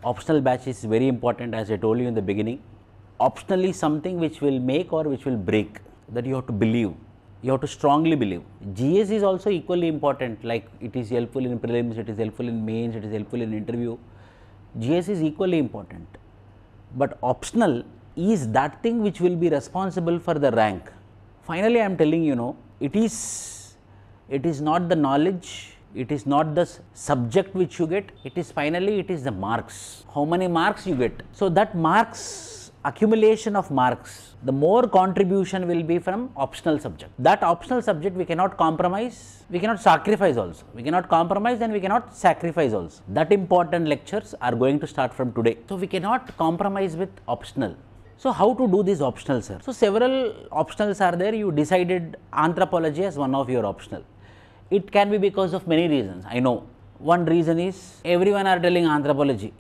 Optional batch is very important, as I told you in the beginning. Optional is something which will make or which will break, that you have to believe, you have to strongly believe. GS is also equally important, like it is helpful in prelims, it is helpful in mains, it is helpful in interview. GS is equally important, but optional is that thing which will be responsible for the rank. Finally, I am telling you, it is not the knowledge, it is not the subject which you get, it is the marks. How many marks you get? So that marks, accumulation of marks, the more contribution will be from optional subject. That optional subject we cannot compromise, we cannot sacrifice also. We cannot compromise and we cannot sacrifice also. That important lectures are going to start from today. So we cannot compromise with optional. So how to do this optional, sir? So several optionals are there. You decided anthropology as one of your optional. It can be because of many reasons. I know. One reason is everyone are telling anthropology.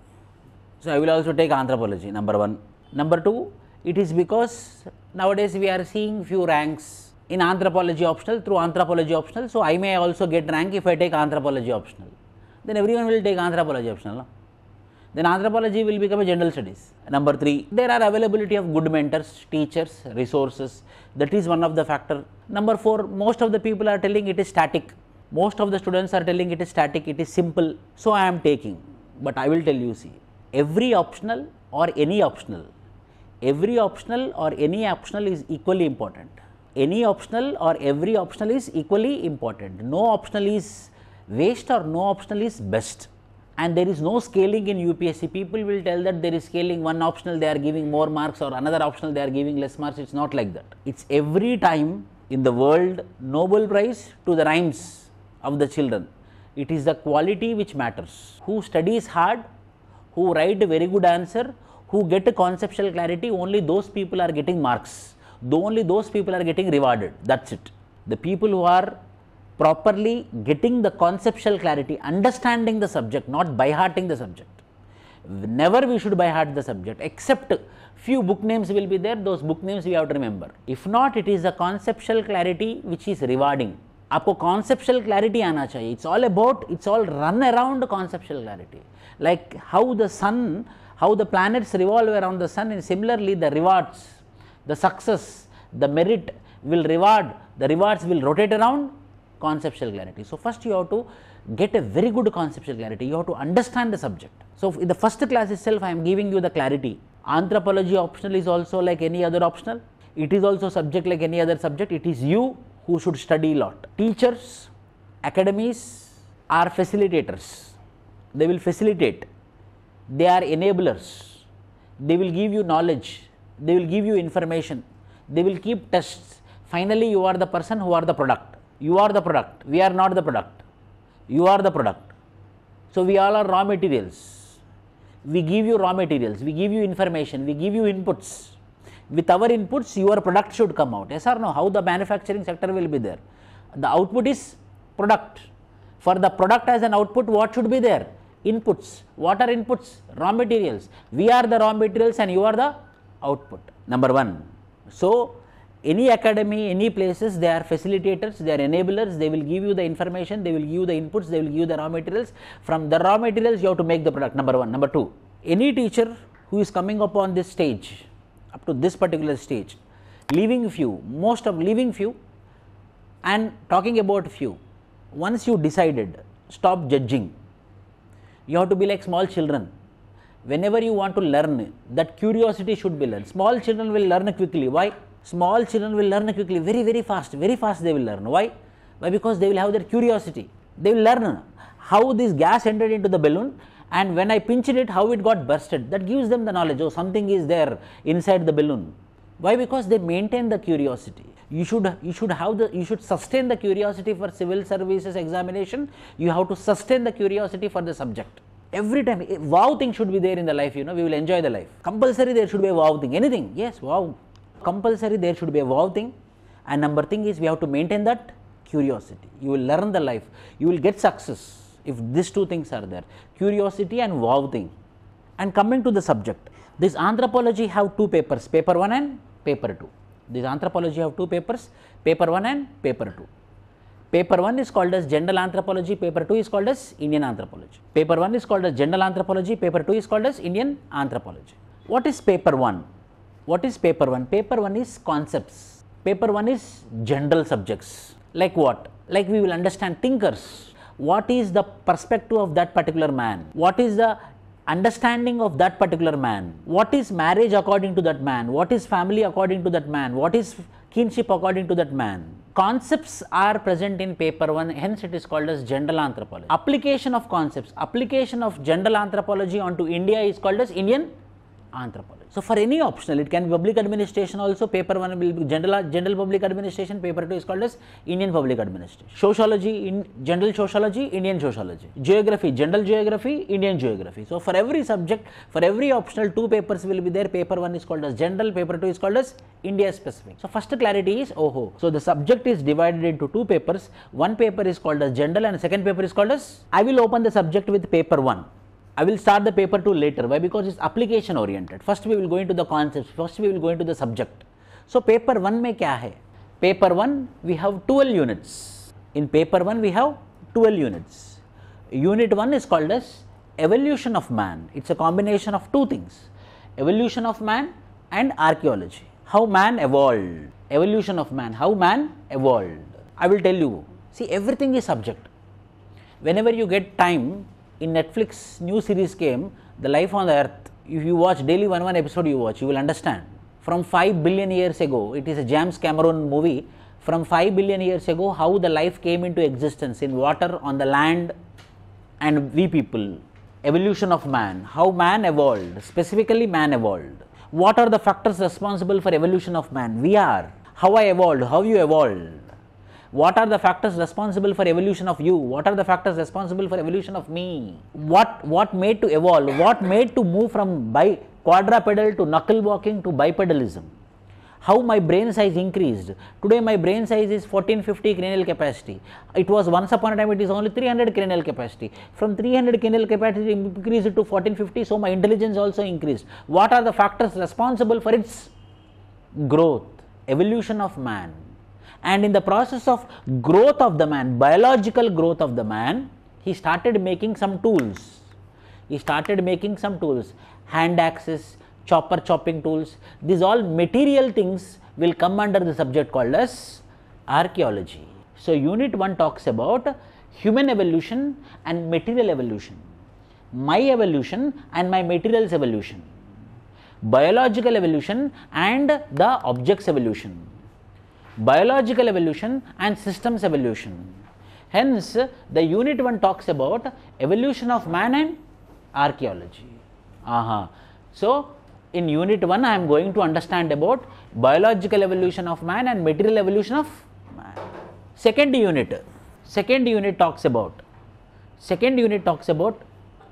So I will also take anthropology, number one. Number two, it is because nowadays we are seeing few ranks in anthropology optional through anthropology optional. So I may also get rank if I take anthropology optional. Then everyone will take anthropology optional. No? Then anthropology will become a general studies. Number three, there are availability of good mentors, teachers, resources. That is one of the factor. Number four, most of the people are telling it is static. Most of the students are telling it is static, it is simple. So I am taking. But I will tell you, see, every optional or any optional, is equally important. Any optional or every optional is equally important. No optional is waste or no optional is best. And there is no scaling in UPSC. People will tell that there is scaling, one optional they are giving more marks or another optional they are giving less marks. It's not like that. It's every time in the world Nobel Prize to the rhymes of the children. It is the quality which matters. Who studies hard, who write a very good answer, who get a conceptual clarity, only those people are getting marks. Only those people are getting rewarded. That's it. The people who are properly getting the conceptual clarity, understanding the subject, not by-hearting the subject. Never we should by-heart the subject, except few book names will be there, those book names we have to remember. If not, it is the conceptual clarity which is rewarding. Aapko conceptual clarity aana chahiye. It's all run around conceptual clarity. Like how the sun, how the planets revolve around the sun, and similarly the rewards, the success, the merit will reward, the rewards will rotate around conceptual clarity. So first you have to get a very good conceptual clarity, you have to understand the subject. So in the first class itself I am giving you the clarity. Anthropology optional is also like any other optional, it is also subject like any other subject. It is you who should study a lot. Teachers, academies are facilitators, they will facilitate, they are enablers, they will give you knowledge, they will give you information, they will keep tests. Finally you are the person who are the product. You are the product, we are not the product, you are the product. So we all are raw materials, we give you raw materials, we give you information, we give you inputs. With our inputs your product should come out, yes or no? How the manufacturing sector will be there? The output is product. For the product as an output, what should be there? Inputs. What are inputs? Raw materials. We are the raw materials and you are the output. Number one. So any academy, any places, they are facilitators, they are enablers, they will give you the information, they will give you the inputs, they will give you the raw materials. From the raw materials you have to make the product, number one. Number two, any teacher who is coming up on this stage, up to this particular stage, leaving few and talking about few, once you decided, stop judging. You have to be like small children. Whenever you want to learn, that curiosity should be learned. Small children will learn quickly. Why? Small children will learn quickly, very fast they will learn. Why? Because they will have their curiosity. They will learn how this gas entered into the balloon and when I pinched it, how it got bursted. That gives them the knowledge, oh, something is there inside the balloon. Why? Because they maintain the curiosity. You should sustain the curiosity for civil services examination. You have to sustain the curiosity for the subject. Every time, a wow thing should be there in the life, we will enjoy the life. Compulsory there should be a wow thing, anything, yes, wow. Compulsory there should be a wow thing, and number thing is we have to maintain that curiosity. You will learn the life, you will get success if these two things are there, curiosity and wow thing. And coming to the subject, this anthropology have two papers, paper 1 and paper 2. This anthropology have two papers, paper 1 and paper 2. Paper 1 is called as General Anthropology, Paper 2 is called as Indian Anthropology. Paper 1 is called as General Anthropology, Paper 2 is called as Indian Anthropology. What is Paper 1? What is Paper 1? Paper 1 is concepts. Paper 1 is general subjects. Like what? Like we will understand thinkers. What is the perspective of that particular man? What is the understanding of that particular man? What is marriage according to that man? What is family according to that man? What is kinship according to that man? Concepts are present in Paper 1, hence it is called as General Anthropology. Application of concepts, application of General Anthropology onto India is called as Indian Anthropology. So, for any optional, it can be public administration also. Paper 1 will be general public administration, Paper 2 is called as Indian public administration. Sociology, general sociology, Indian sociology. Geography, general geography, Indian geography. So, for every subject, for every optional, 2 papers will be there. Paper 1 is called as general, Paper 2 is called as India specific. So, first clarity is So, the subject is divided into 2 papers. One paper is called as general and second paper is called as, I will open the subject with Paper 1. I will start the paper 2 later. Why? Because it's application oriented. First we will go into the concepts. First we will go into the subject. So paper 1 mein kya hai? Paper 1 we have 12 units. In paper 1 we have 12 units. Unit 1 is called as evolution of man. It's a combination of 2 things. Evolution of man and archaeology. How man evolved. Evolution of man. How man evolved. I will tell you. See, everything is subject. Whenever you get time, in Netflix new series came, The Life on the Earth. If you watch daily one episode you watch, you will understand. From 5 billion years ago, it is a James Cameron movie. From 5 billion years ago, how the life came into existence in water, on the land, and we people. Evolution of man, how man evolved, specifically man evolved. What are the factors responsible for evolution of man? We are. How I evolved, how you evolved. What are the factors responsible for evolution of you? What are the factors responsible for evolution of me? What made to evolve? What made to move from quadrupedal to knuckle walking to bipedalism? How my brain size increased? Today my brain size is 1450 cranial capacity. It was once upon a time it is only 300 cranial capacity. From 300 cranial capacity increased to 1450, so my intelligence also increased. What are the factors responsible for its growth? Evolution of man. And in the process of growth of the man, biological growth of the man, he started making some tools. Hand axes, chopping tools. These all material things will come under the subject called as archaeology. So, unit 1 talks about human evolution and material evolution. My evolution and my material's evolution. Biological evolution and the object's evolution. Biological evolution and systems evolution. Hence, the unit 1 talks about evolution of man and archaeology. So, in unit 1 I am going to understand about biological evolution of man and material evolution of man. Second unit talks about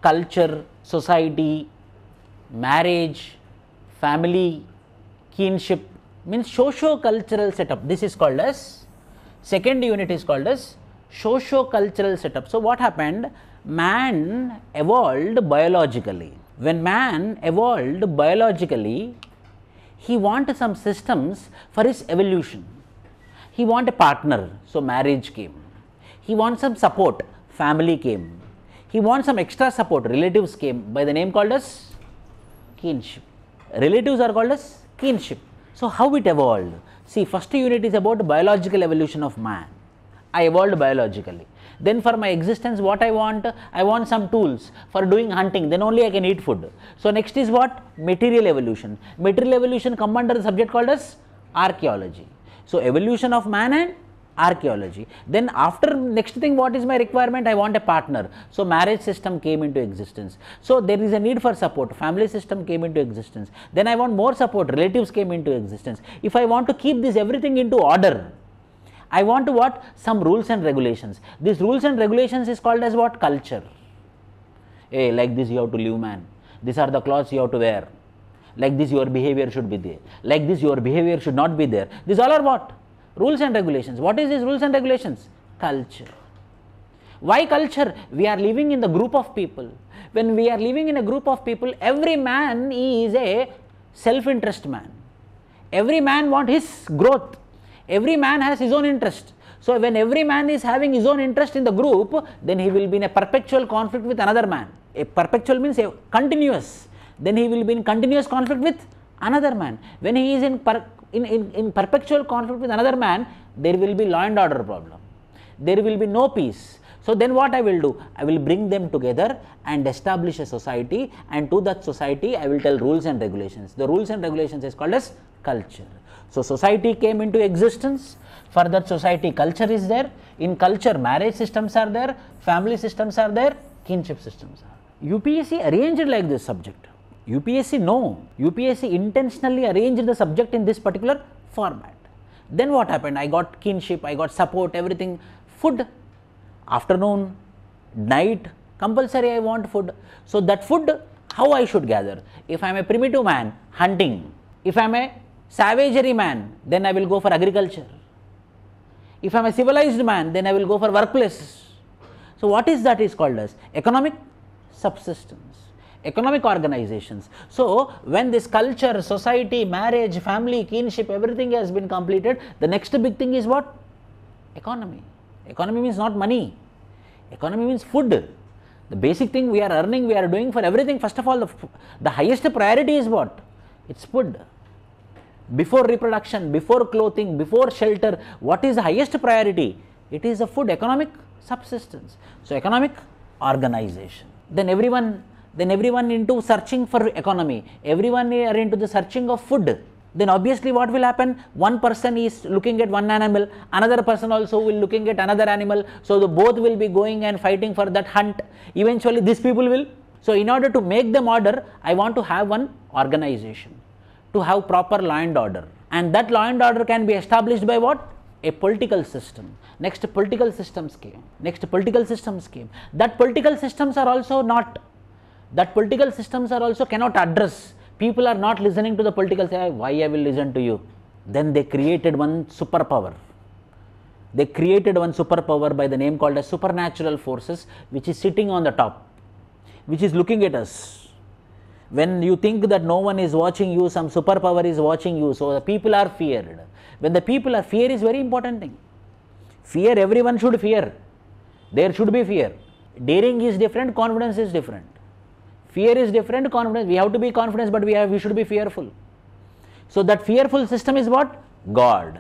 culture, society, marriage, family, kinship, means socio-cultural setup. This is called as, second unit is called as socio-cultural setup. So, what happened? Man evolved biologically. When man evolved biologically, he wanted some systems for his evolution. He wanted a partner, so marriage came. He wants some support, family came. He wants some extra support, relatives came, by the name called as kinship. Relatives are called as kinship. So, how it evolved? See, first unit is about biological evolution of man. I evolved biologically. Then for my existence, what I want some tools for doing hunting, then only I can eat food. So, next is what? Material evolution. Material evolution come under the subject called as archaeology. So, evolution of man and archaeology. Then after, next thing, what is my requirement? I want a partner. So, marriage system came into existence. So, there is a need for support. Family system came into existence. Then I want more support. Relatives came into existence. If I want to keep this everything into order, I want to what? Some rules and regulations. These rules and regulations is called as what? Culture. Hey, like this you have to live, man. These are the clothes you have to wear. Like this your behavior should be there. Like this your behavior should not be there. These all are what? Rules and regulations. What is these rules and regulations? Culture. Why culture? We are living in the group of people. When we are living in a group of people, every man is a self-interest man. Every man wants his growth. Every man has his own interest. So when every man is having his own interest in the group, then he will be in a perpetual conflict with another man. A perpetual means a continuous. Then he will be in continuous conflict with another man. When he is in perpetual conflict with another man, there will be law and order problem. There will be no peace. So then what I will do? I will bring them together and establish a society, and to that society I will tell rules and regulations. The rules and regulations is called as culture. So society came into existence. For that society, culture is there. In culture, marriage systems are there, family systems are there, kinship systems are. UPSC arranged like this subject. UPSC no. UPSC intentionally arranged the subject in this particular format. Then what happened? I got kinship, I got support, everything. Food, afternoon, night, compulsory I want food. So that food, how I should gather? If I am a primitive man, hunting. If I am a savagery man, then I will go for agriculture. If I am a civilized man, then I will go for workplaces. So what is that is called as economic subsistence, economic organizations. So when this culture, society, marriage, family, kinship, everything has been completed, the next big thing is what? Economy. Economy means not money. Economy means food. The basic thing we are earning, we are doing for everything. First of all, the highest priority is what? It's food. Before reproduction, before clothing, before shelter, what is the highest priority? It is the food, economic subsistence. So economic organization. Then everyone into searching for economy. Everyone are into the searching of food. Then obviously what will happen? One person is looking at one animal, another person also will looking at another animal. So the both will be going and fighting for that hunt. Eventually these people will. So in order to make them order, I want to have one organization, to have proper law and order. And that law and order can be established by what? A political system. Next political systems came. Next political systems came. That political systems are also not, that political systems are also cannot address. People are not listening to the political, say, why I will listen to you? Then they created one superpower. They created one superpower by the name called as supernatural forces, which is sitting on the top, which is looking at us. When you think that no one is watching you, some superpower is watching you, so the people are feared. When the people are, fear is very important thing. Fear, everyone should fear. There should be fear. Daring is different, confidence is different. Fear is different, confidence, we have to be confident, but we should be fearful. So that fearful system is what? God.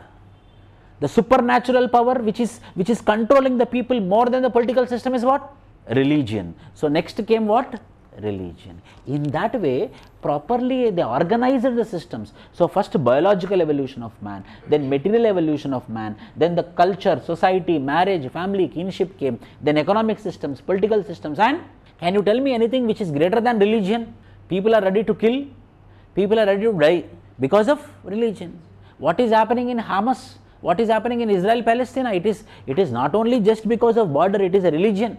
The supernatural power which is controlling the people more than the political system is what? Religion. So next came what? Religion. In that way, properly they organized the systems. So first biological evolution of man, then material evolution of man, then the culture, society, marriage, family, kinship came, then economic systems, political systems, and can you tell me anything which is greater than religion? People are ready to kill, people are ready to die because of religion. What is happening in Hamas? What is happening in Israel, Palestine? It is not only just because of border, it is a religion.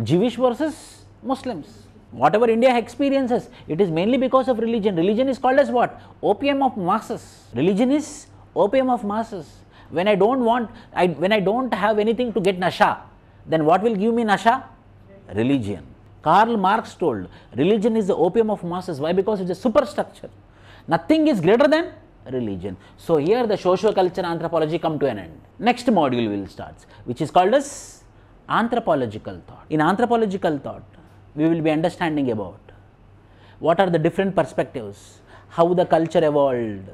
Jewish versus Muslims. Whatever India experiences, it is mainly because of religion. Religion is called as what? Opium of masses. Religion is opium of masses. When I don't have anything to get nasha, then what will give me nasha? Religion. Karl Marx told, religion is the opium of masses. Why? Because it's a superstructure. Nothing is greater than religion. So here the socio-culture anthropology come to an end. Next module will start, which is called as anthropological thought. In anthropological thought, we will be understanding about what are the different perspectives, how the culture evolved.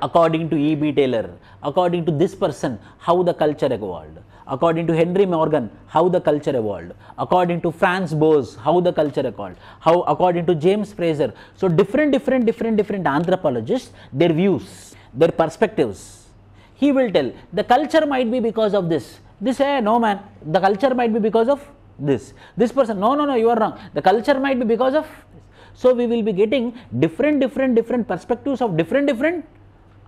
According to E.B. Taylor, according to this person, how the culture evolved. According to Henry Morgan, how the culture evolved. According to Franz Boas, how the culture evolved. How according to James Fraser. So different anthropologists, their views, their perspectives. He will tell the culture might be because of this. This, no man, the culture might be because of this. This person, no, you are wrong. The culture might be because of this. So we will be getting different perspectives of different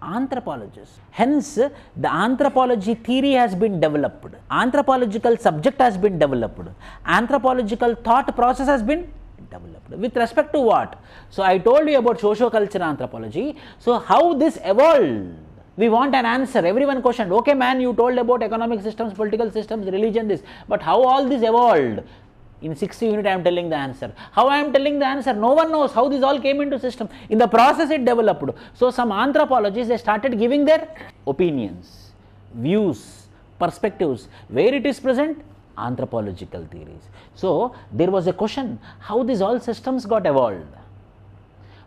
anthropologists. Hence, the anthropology theory has been developed. Anthropological subject has been developed. Anthropological thought process has been developed. With respect to what? So I told you about socio-cultural anthropology. So how this evolved? We want an answer. Everyone questioned, okay man, you told about economic systems, political systems, religion, this. But how all this evolved? In 6th unit, I am telling the answer. How I am telling the answer? No one knows how this all came into system. In the process, it developed. So some anthropologists, they started giving their opinions. views, perspectives. Where it is present? Anthropological theories. So, there was a question, how these all systems got evolved?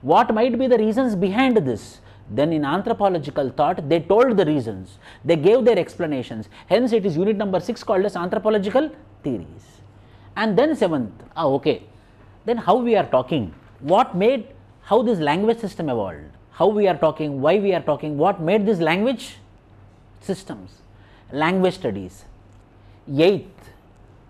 What might be the reasons behind this? Then in anthropological thought, they told the reasons, they gave their explanations. Hence, it is unit number 6 called as anthropological theories. And then 7th, okay, then how we are talking? What made, how this language system evolved? How we are talking, why we are talking, what made these language systems? Language studies. 8th,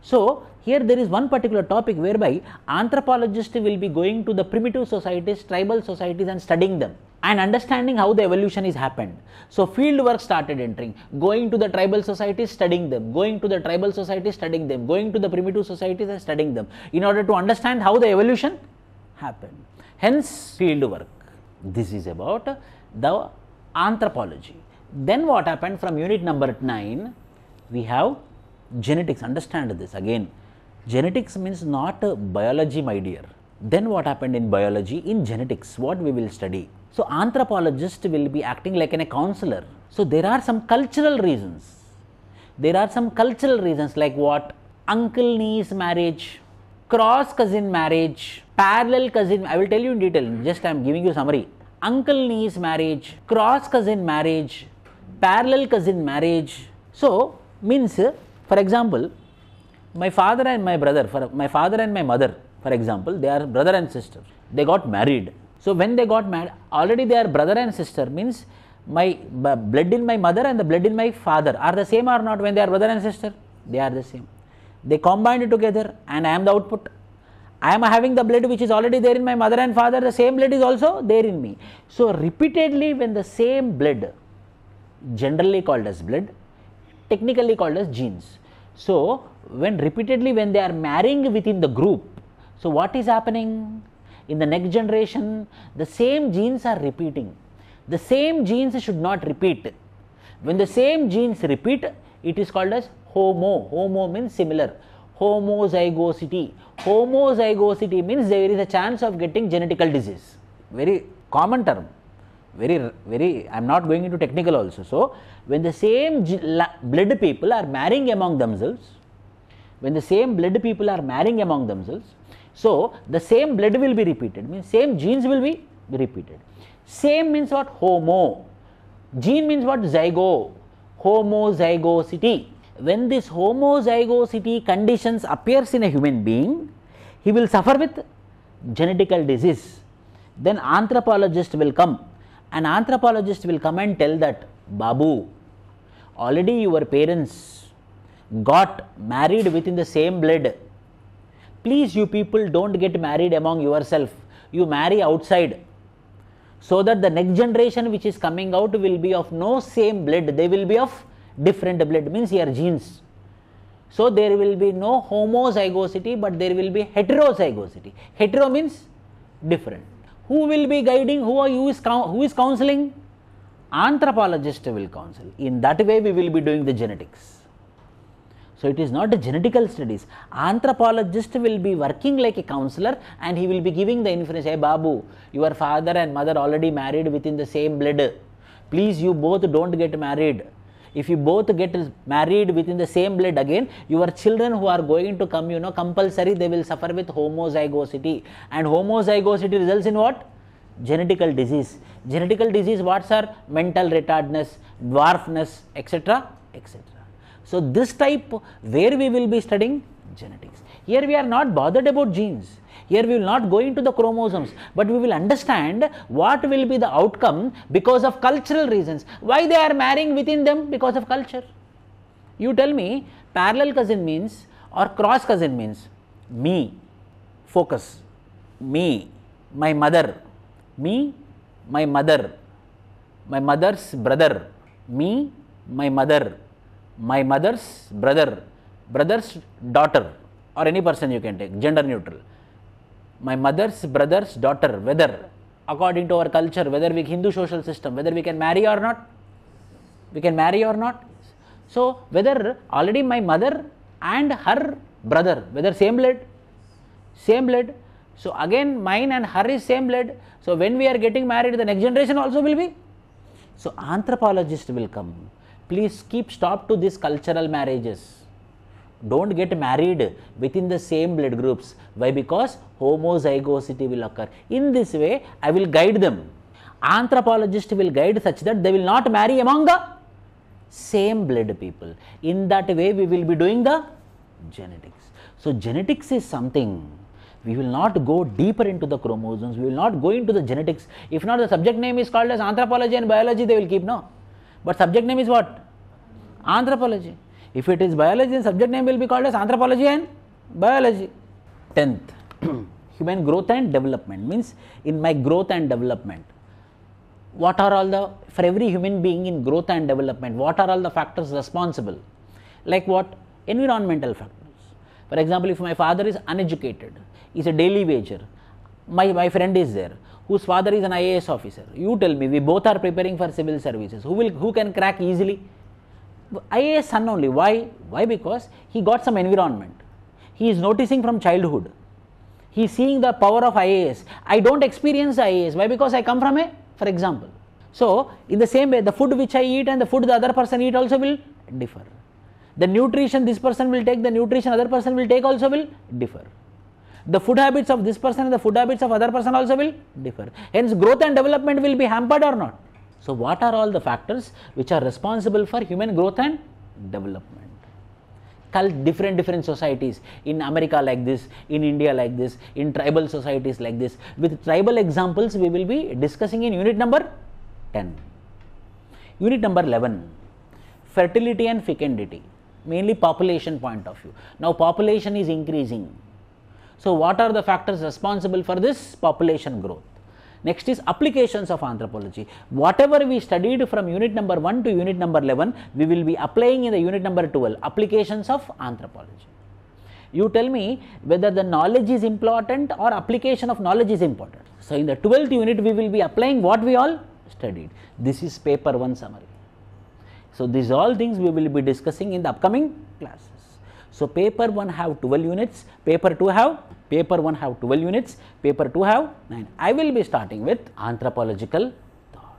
so here there is one particular topic whereby anthropologists will be going to the primitive societies, tribal societies and studying them and understanding how the evolution is happened. So field work started entering, going to the tribal societies, studying them, going to the tribal societies, studying them, going to the primitive societies and studying them in order to understand how the evolution happened. Hence field work. This is about the anthropology. Then what happened from unit number 9, we have genetics. Understand this again. Genetics means not biology, my dear. Then what happened in biology? In genetics, what we will study? So anthropologist will be acting like a counselor. So there are some cultural reasons. There are some cultural reasons like what? Uncle niece marriage, cross cousin marriage, parallel cousin. I will tell you in detail. Just I am giving you summary. Uncle niece marriage, cross cousin marriage, parallel cousin marriage. So means, for example, my father and my brother, my father and my mother, for example, they are brother and sister. They got married. So when they got married, already they are brother and sister, means my blood in my mother and the blood in my father are the same or not when they are brother and sister? They are the same. They combined together and I am the output. I am having the blood which is already there in my mother and father, the same blood is also there in me. So repeatedly when the same blood, generally called as blood, technically called as genes. So when repeatedly when they are marrying within the group, so what is happening? In the next generation, the same genes are repeating. The same genes should not repeat. When the same genes repeat, it is called as homo. Homo means similar. Homozygosity. Homozygosity means there is a chance of getting genetical disease. Very common term. Very, I am not going into technical also. So, when the same blood people are marrying among themselves, so the same blood will be repeated, means same genes will be repeated. Same means what? Homo. Gene means what? Zygo. Homozygosity. When this homozygosity conditions appears in a human being, he will suffer with genetical disease. Then anthropologist will come. An anthropologist will come and tell that, Babu, already your parents got married within the same blood. Please, you people don't get married among yourself. You marry outside. So that the next generation which is coming out will be of no same blood. They will be of different blood, means here genes. So there will be no homozygosity, but there will be heterozygosity. Hetero means different. Who will be guiding? Who is counseling? Anthropologist will counsel. In that way, we will be doing the genetics. So it is not the genetical studies. Anthropologist will be working like a counselor and he will be giving the information. Hey Babu, your father and mother already married within the same blood. Please, you both don't get married. If you both get married within the same blood again, your children who are going to come, compulsory, they will suffer with homozygosity. And homozygosity results in what? Genetical disease. Genetical disease, what are? Mental retardness, dwarfness, etc., etc. So this type where we will be studying genetics. Here we are not bothered about genes. Here we will not go into the chromosomes, but we will understand what will be the outcome because of cultural reasons. Why they are marrying within them? Because of culture. You tell me, parallel cousin means or cross cousin means me, focus, me, my mother, me, my mother, my mother's brother, me, my mother, my mother's brother, brother's daughter, or any person you can take, gender neutral. My mother's brother's daughter, whether according to our culture, whether we Hindu social system, whether we can marry or not, we can marry or not. So whether already my mother and her brother, whether same blood, same blood. So again mine and her is same blood. So when we are getting married, the next generation also will be. So anthropologist will come. Please keep stop to these cultural marriages. Don't get married within the same blood groups. Why? Because homozygosity will occur. In this way, I will guide them. Anthropologist will guide such that they will not marry among the same blood people. In that way, we will be doing the genetics. So, genetics is something. We will not go deeper into the chromosomes. We will not go into the genetics. If not, the subject name is called as anthropology and biology, they will keep, no. But subject name is what? Anthropology. If it is biology, then subject name will be called as anthropology and biology. 10th, human growth and development means in my growth and development. What are all the, for every human being in growth and development, what are all the factors responsible? Like what? Environmental factors. For example, if my father is uneducated, is a daily wager, my friend is there, whose father is an IAS officer. You tell me, we both are preparing for civil services. Who can crack easily? IAS son only. Why? Why? Because he got some environment. He is noticing from childhood. He is seeing the power of IAS. I don't experience IAS. Why? Because I come from a, for example. So, in the same way, the food which I eat and the food the other person eat also will differ. The nutrition this person will take, the nutrition other person will take also will differ. The food habits of this person and the food habits of other person also will differ. Hence, growth and development will be hampered or not. So, what are all the factors which are responsible for human growth and development? Different societies, in America like this, in India like this, in tribal societies like this. With tribal examples, we will be discussing in unit number 10. Unit number 11, fertility and fecundity, mainly population point of view. Now, population is increasing. So, what are the factors responsible for this population growth? Next is applications of anthropology. Whatever we studied from unit number 1 to unit number 11, we will be applying in the unit number 12, applications of anthropology. You tell me whether the knowledge is important or application of knowledge is important. So, in the 12th unit, we will be applying what we all studied. This is paper 1 summary. So, these all things we will be discussing in the upcoming classes. So, paper 1 have 12 units, paper 1 have 12 units, paper 2 have 9. I will be starting with anthropological thought.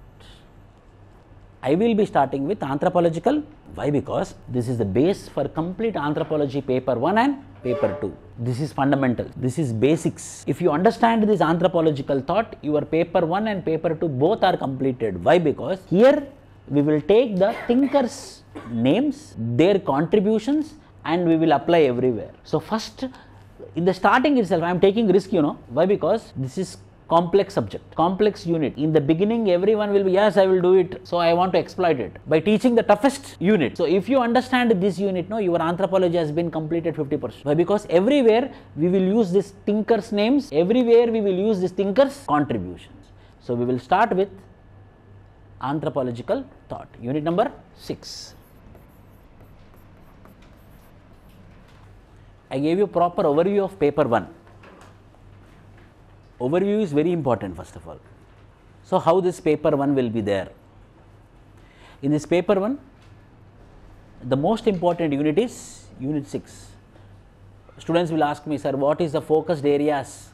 Why? Because this is the base for complete anthropology paper 1 and paper 2. This is fundamental. This is basics. If you understand this anthropological thought, your paper 1 and paper 2 both are completed. Why? Because here we will take the thinkers' names, their contributions, and we will apply everywhere. So, first in the starting itself, I am taking risk, Why? Because this is complex subject, complex unit. In the beginning, everyone will be, yes, I will do it. So, I want to exploit it by teaching the toughest unit. So, if you understand this unit, your anthropology has been completed 50%. Why? Because everywhere we will use this thinkers' names, everywhere we will use this thinkers' contributions. So, we will start with anthropological thought, unit number 6. I gave you proper overview of paper 1. Overview is very important first of all. So, how this paper 1 will be there? In this paper 1, the most important unit is unit 6. Students will ask me, sir, what is the focused areas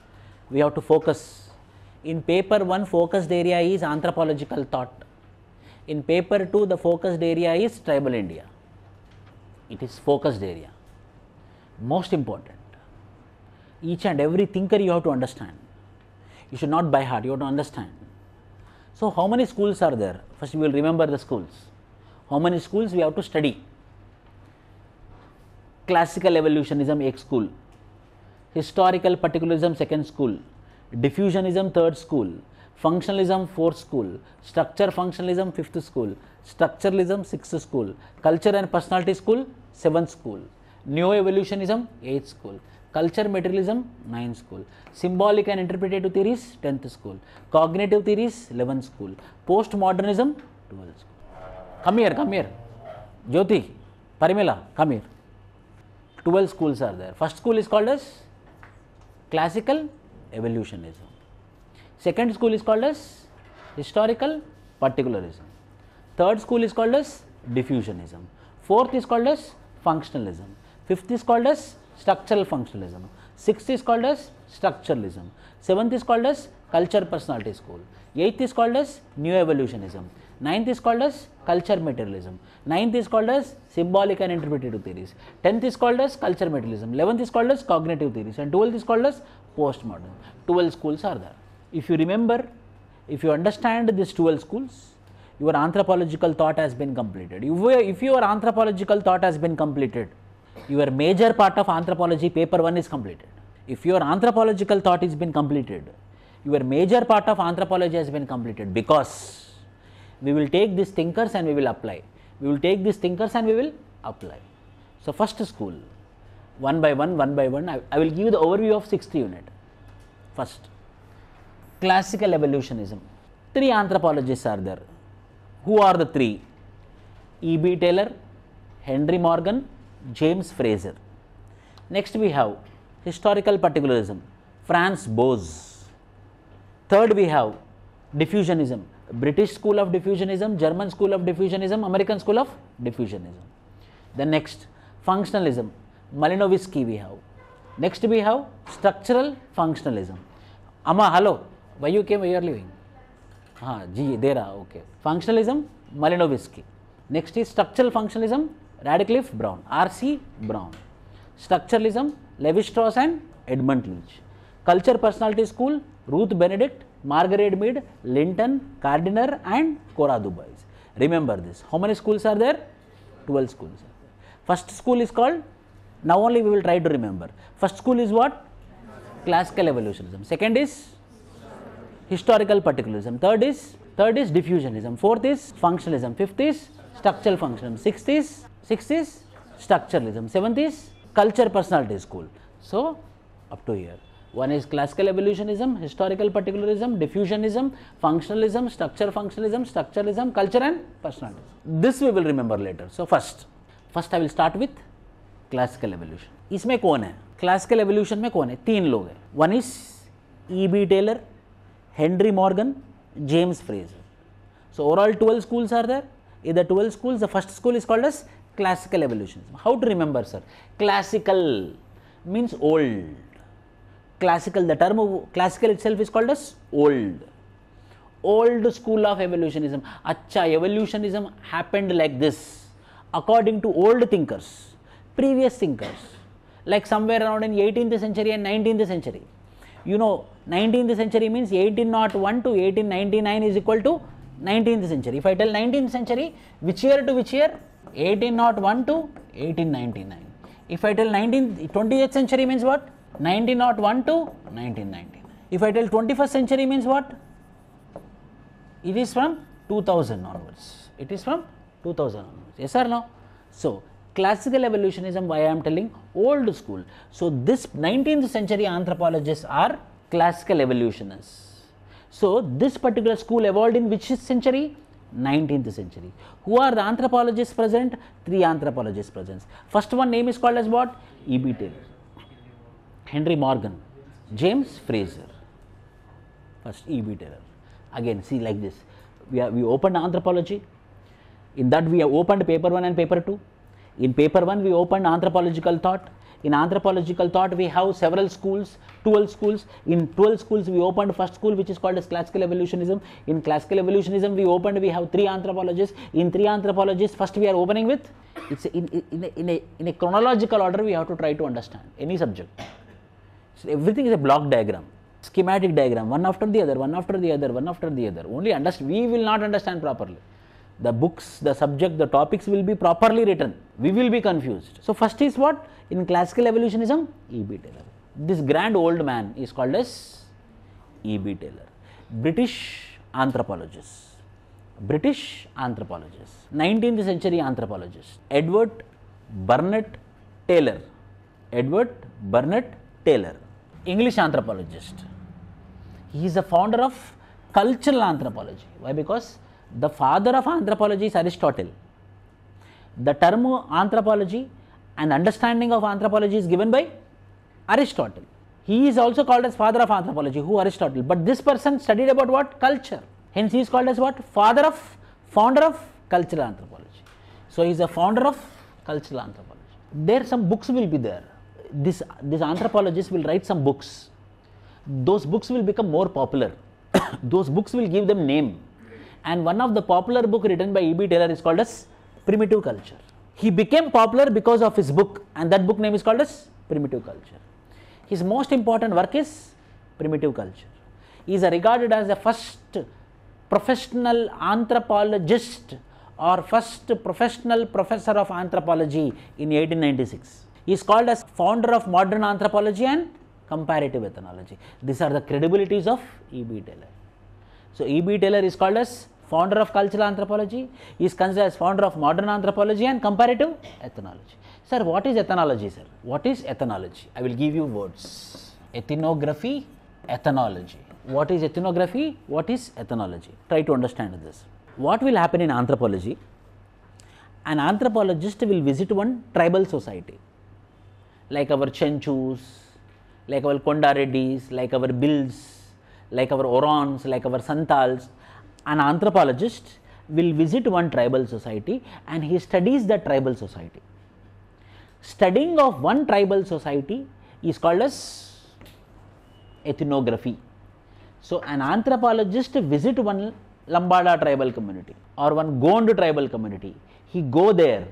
we have to focus? In paper 1, focused area is anthropological thought. In paper 2, the focused area is tribal India. It is focused area. Most important. Each and every thinker you have to understand. You should not by heart, you have to understand. So, how many schools are there? First, we will remember the schools. How many schools we have to study? Classical evolutionism, 1 school. Historical particularism, 2nd school. Diffusionism, 3rd school. Functionalism, 4th school. Structure functionalism, 5th school. Structuralism, 6th school. Culture and personality school, 7th school. Neo-evolutionism, 8th school. Culture materialism, 9th school. Symbolic and interpretative theories, 10th school. Cognitive theories, 11th school. Postmodernism, 12th school. Come here. Jyoti, Parimela, come here. 12 schools are there. First school is called as classical evolutionism. Second school is called as historical particularism. Third school is called as diffusionism. Fourth is called as functionalism. Fifth is called as structural functionalism. Sixth is called as structuralism. Seventh is called as culture personality school. Eighth is called as neo evolutionism. Ninth is called as culture materialism. Ninth is called as symbolic and interpretative theories. 10th is called as culture materialism. 11th is called as cognitive theories. And 12th is called as postmodern. 12 schools are there. If you remember, if you understand these 12 schools, your anthropological thought has been completed. If your anthropological thought has been completed, your major part of anthropology paper 1 is completed. If your anthropological thought has been completed, your major part of anthropology has been completed, because we will take these thinkers and we will apply. We will take these thinkers and we will apply. So, first school, one by one, I will give you the overview of 6th unit. First, classical evolutionism. 3 anthropologists are there. Who are the 3? E.B. Taylor, Henry Morgan, James Fraser. Next we have historical particularism, Franz Boas. Third we have diffusionism, British school of diffusionism, German school of diffusionism, American school of diffusionism. Then next, functionalism, Malinowski we have. Next we have structural functionalism. Amma, hello, why you came, why you are leaving? There, okay. Functionalism, Malinowski. Next is structural functionalism, Radcliffe Brown, R.C. Brown. Structuralism, Levi-Strauss and Edmund Leach. Culture personality school, Ruth Benedict, Margaret Mead, Linton, Gardiner and Cora Dubais. Remember this. How many schools are there? 12 schools are there. First school is called, now only we will try to remember. First school is what? Classical evolutionism. Second is historical particularism. Third is diffusionism. Fourth is functionalism. Fifth is structural functionalism. Sixth is structuralism. Seventh is culture personality school. So, up to here. One is classical evolutionism, historical particularism, diffusionism, functionalism, structuralism, culture and personalism. This we will remember later. So, first I will start with classical evolution. इसमें कौन है? Classical evolution में कौन है? 3 लोग हैं. One is E.B. Taylor, Henry Morgan, James Fraser. So, overall 12 schools are there. In the 12 schools, the first school is called as classical evolutionism. How to remember, sir? Classical means old. Classical, the term of classical itself is called as old. Old school of evolutionism. Acha, evolutionism happened like this according to old thinkers, previous thinkers, like somewhere around in 18th century and 19th century. You know, 19th century means 1801 to 1899 is equal to 19th century. If I tell 19th century, which year to which year? 1801 to 1899. If I tell 20th century means what? 1901 to 1999. If I tell 21st century means what? It is from 2000 onwards. It is from 2000 onwards. Yes or no? So, classical evolutionism, why I am telling old school. So, this 19th century anthropologists are classical evolutionists. So, this particular school evolved in which century? 19th century. Who are the anthropologists present? 3 anthropologists present. First one name is called as what? E.B. Taylor, Henry Morgan, James Fraser. First E.B. Taylor. Again, see like this. We opened anthropology. In that we have opened paper 1 and paper 2. In paper 1 we opened anthropological thought. In anthropological thought we have several schools, 12 schools. In 12 schools we opened first school which is called as classical evolutionism. In classical evolutionism we have 3 anthropologists. In 3 anthropologists first we are opening with, it's in a chronological order we have to try to understand any subject. So everything is a block diagram, schematic diagram, one after the other, one after the other, one after the other. Only we will not understand properly. The books, the subject, the topics will be properly written. We will be confused. So, first is what? In classical evolutionism, E.B. Taylor. This grand old man is called as E.B. Taylor. British anthropologist. 19th century anthropologist. Edward Burnett Taylor. English anthropologist. He is the founder of cultural anthropology. Why? Because the father of anthropology is Aristotle. The term anthropology and understanding of anthropology is given by Aristotle. He is also called as father of anthropology. Who? Aristotle. But this person studied about what? Culture. Hence he is called as what? Founder of cultural anthropology. So he is a founder of cultural anthropology. There some books will be there. This anthropologist will write some books. Those books will become more popular. Those books will give them name. and one of the popular book written by E.B. Taylor is called as Primitive Culture. He became popular because of his book, and that book name is called as Primitive Culture. His most important work is Primitive Culture. He is regarded as the first professional anthropologist or first professional professor of anthropology in 1896. He is called as founder of modern anthropology and comparative ethnology. These are the credibilities of E.B. Taylor. So, E.B. Taylor is called as founder of cultural anthropology, he is considered as founder of modern anthropology and comparative ethnology. Sir, what is ethnology, sir? What is ethnology? I will give you words. Ethnography, ethnology. What is ethnography? What is ethnology? Try to understand this. What will happen in anthropology? An anthropologist will visit one tribal society, like our Chenchus, like our Kondareddis, like our Bills, like our Orons, like our Santals. An anthropologist will visit one tribal society and he studies that tribal society. Studying of one tribal society is called as ethnography. So, an anthropologist visit one Lambada tribal community or one Gond tribal community. He go there,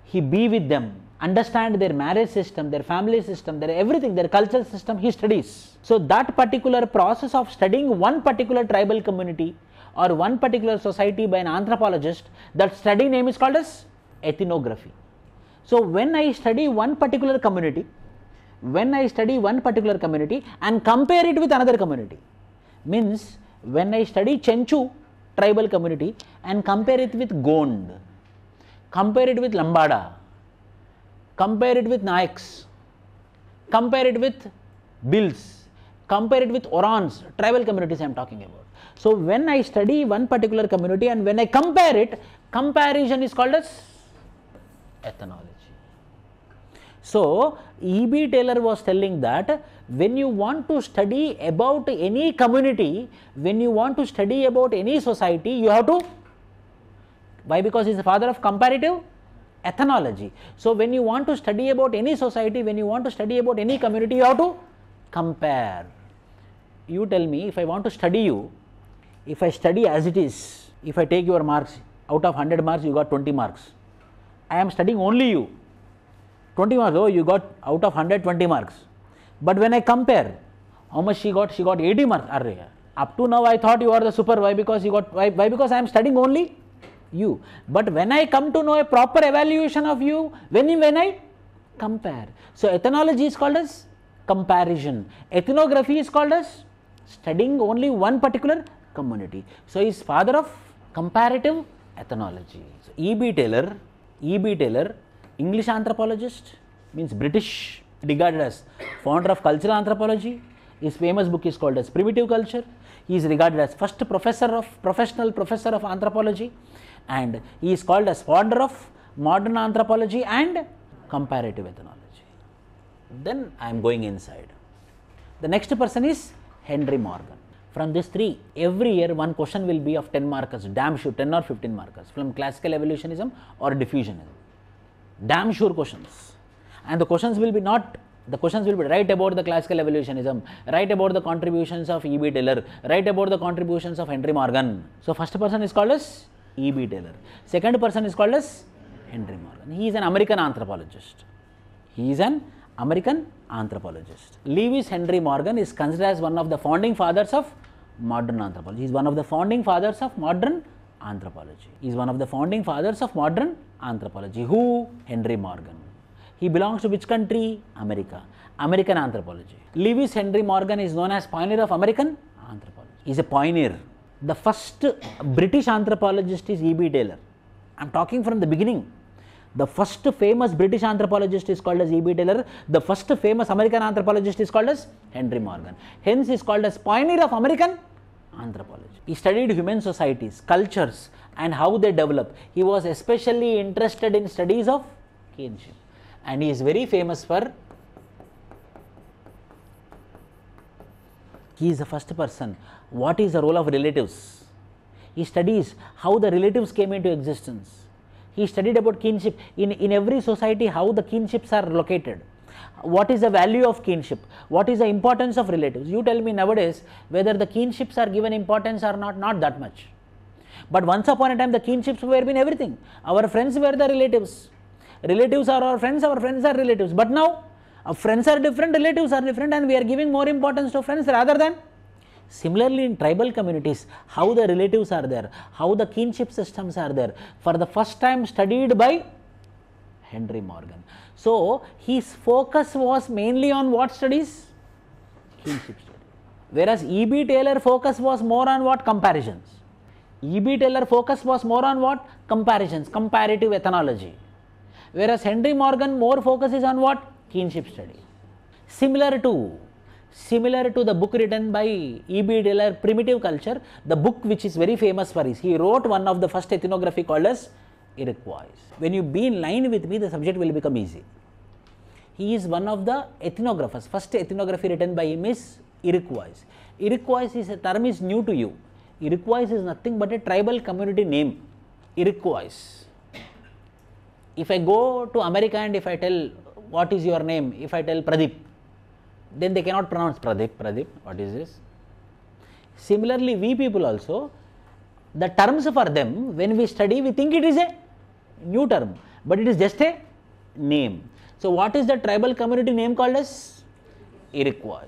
he be with them, understand their marriage system, their family system, their everything, their cultural system, he studies. So, that particular process of studying one particular tribal community or one particular society by an anthropologist, that study name is called as ethnography. So, when I study one particular community and compare it with another community, means when I study Chenchu tribal community and compare it with Gond, compare it with Lambada, compare it with Nayaks, compare it with Bills, compare it with Orans, tribal communities I am talking about. So, when I study one particular community and when I compare it, comparison is called as ethnology. So, E.B. Taylor was telling that when you want to study about any community, when you want to study about any society, you have to, why? Because he is the father of comparative ethnology. So, when you want to study about any society, when you want to study about any community, you have to compare. You tell me, if I want to study you, if I study as it is, if I take your marks, out of 100 marks you got 20 marks, I am studying only you, 20 marks, oh you got out of 100 20 marks, but when I compare, how much she got 80 marks, up to now I thought you are the super, why? Because you got, why? Because I am studying only you, but when I come to know a proper evaluation of you, when I compare. So, ethnology is called as comparison, ethnography is called as studying only one particular community. So, he is father of comparative ethnology. So, E.B. Taylor, English anthropologist, means British, regarded as founder of cultural anthropology. His famous book is called as Primitive Culture. He is regarded as first professional professor of anthropology, and he is called as founder of modern anthropology and comparative ethnology. Then I am going inside. The next person is Henry Morgan. From these three, every year one question will be of 10 markers, damn sure, 10 or 15 markers from classical evolutionism or diffusionism. Damn sure questions. And the questions will be right about the classical evolutionism, right about the contributions of E.B. Taylor, right about the contributions of Henry Morgan. So, first person is called as E.B. Taylor. Second person is called as Henry Morgan. He is an American anthropologist. Lewis Henry Morgan is considered as one of the founding fathers of modern anthropology. He is one of the founding fathers of modern anthropology. Who? Henry Morgan. He belongs to which country? America. American anthropology. Lewis Henry Morgan is known as pioneer of American anthropology. He is a pioneer. The first British anthropologist is E.B. Taylor. I am talking from the beginning. The first famous British anthropologist is called as E.B. Taylor. The first famous American anthropologist is called as Henry Morgan. Hence, he is called as pioneer of American anthropology. He studied human societies, cultures, and how they develop. He was especially interested in studies of kinship, and he is very famous for. He is the first person. What is the role of relatives? He studies how the relatives came into existence. He studied about kinship in every society, how the kinships are located. What is the value of kinship? What is the importance of relatives? You tell me nowadays whether the kinships are given importance or not that much. But once upon a time the kinships were been everything. Our friends were the relatives. Relatives are our friends are relatives. But now friends are different, relatives are different, and we are giving more importance to friends rather than. Similarly, in tribal communities, how the relatives are there, how the kinship systems are there, for the first time studied by Henry Morgan. So, his focus was mainly on what studies? Kinship studies. Whereas E.B. Taylor focus was more on what? Comparisons. E.B. Taylor focus was more on what? Comparisons, comparative ethnology. Whereas Henry Morgan more focus is on what? Kinship study. Similar to the book written by E.B. Taylor, Primitive Culture, the book which is very famous for is, he wrote one of the first ethnography called as Iroquois. When you be in line with me, the subject will become easy. He is one of the ethnographers. First ethnography written by him is Iroquois. Iroquois is a term is new to you. Iroquois is nothing but a tribal community name. Iroquois. If I go to America and if I tell what is your name, if I tell Pradeep, then they cannot pronounce Pradeep, what is this? Similarly, we people also, the terms for them, when we study, we think it is a new term, but it is just a name. So, what is the tribal community name called as? Iroquois.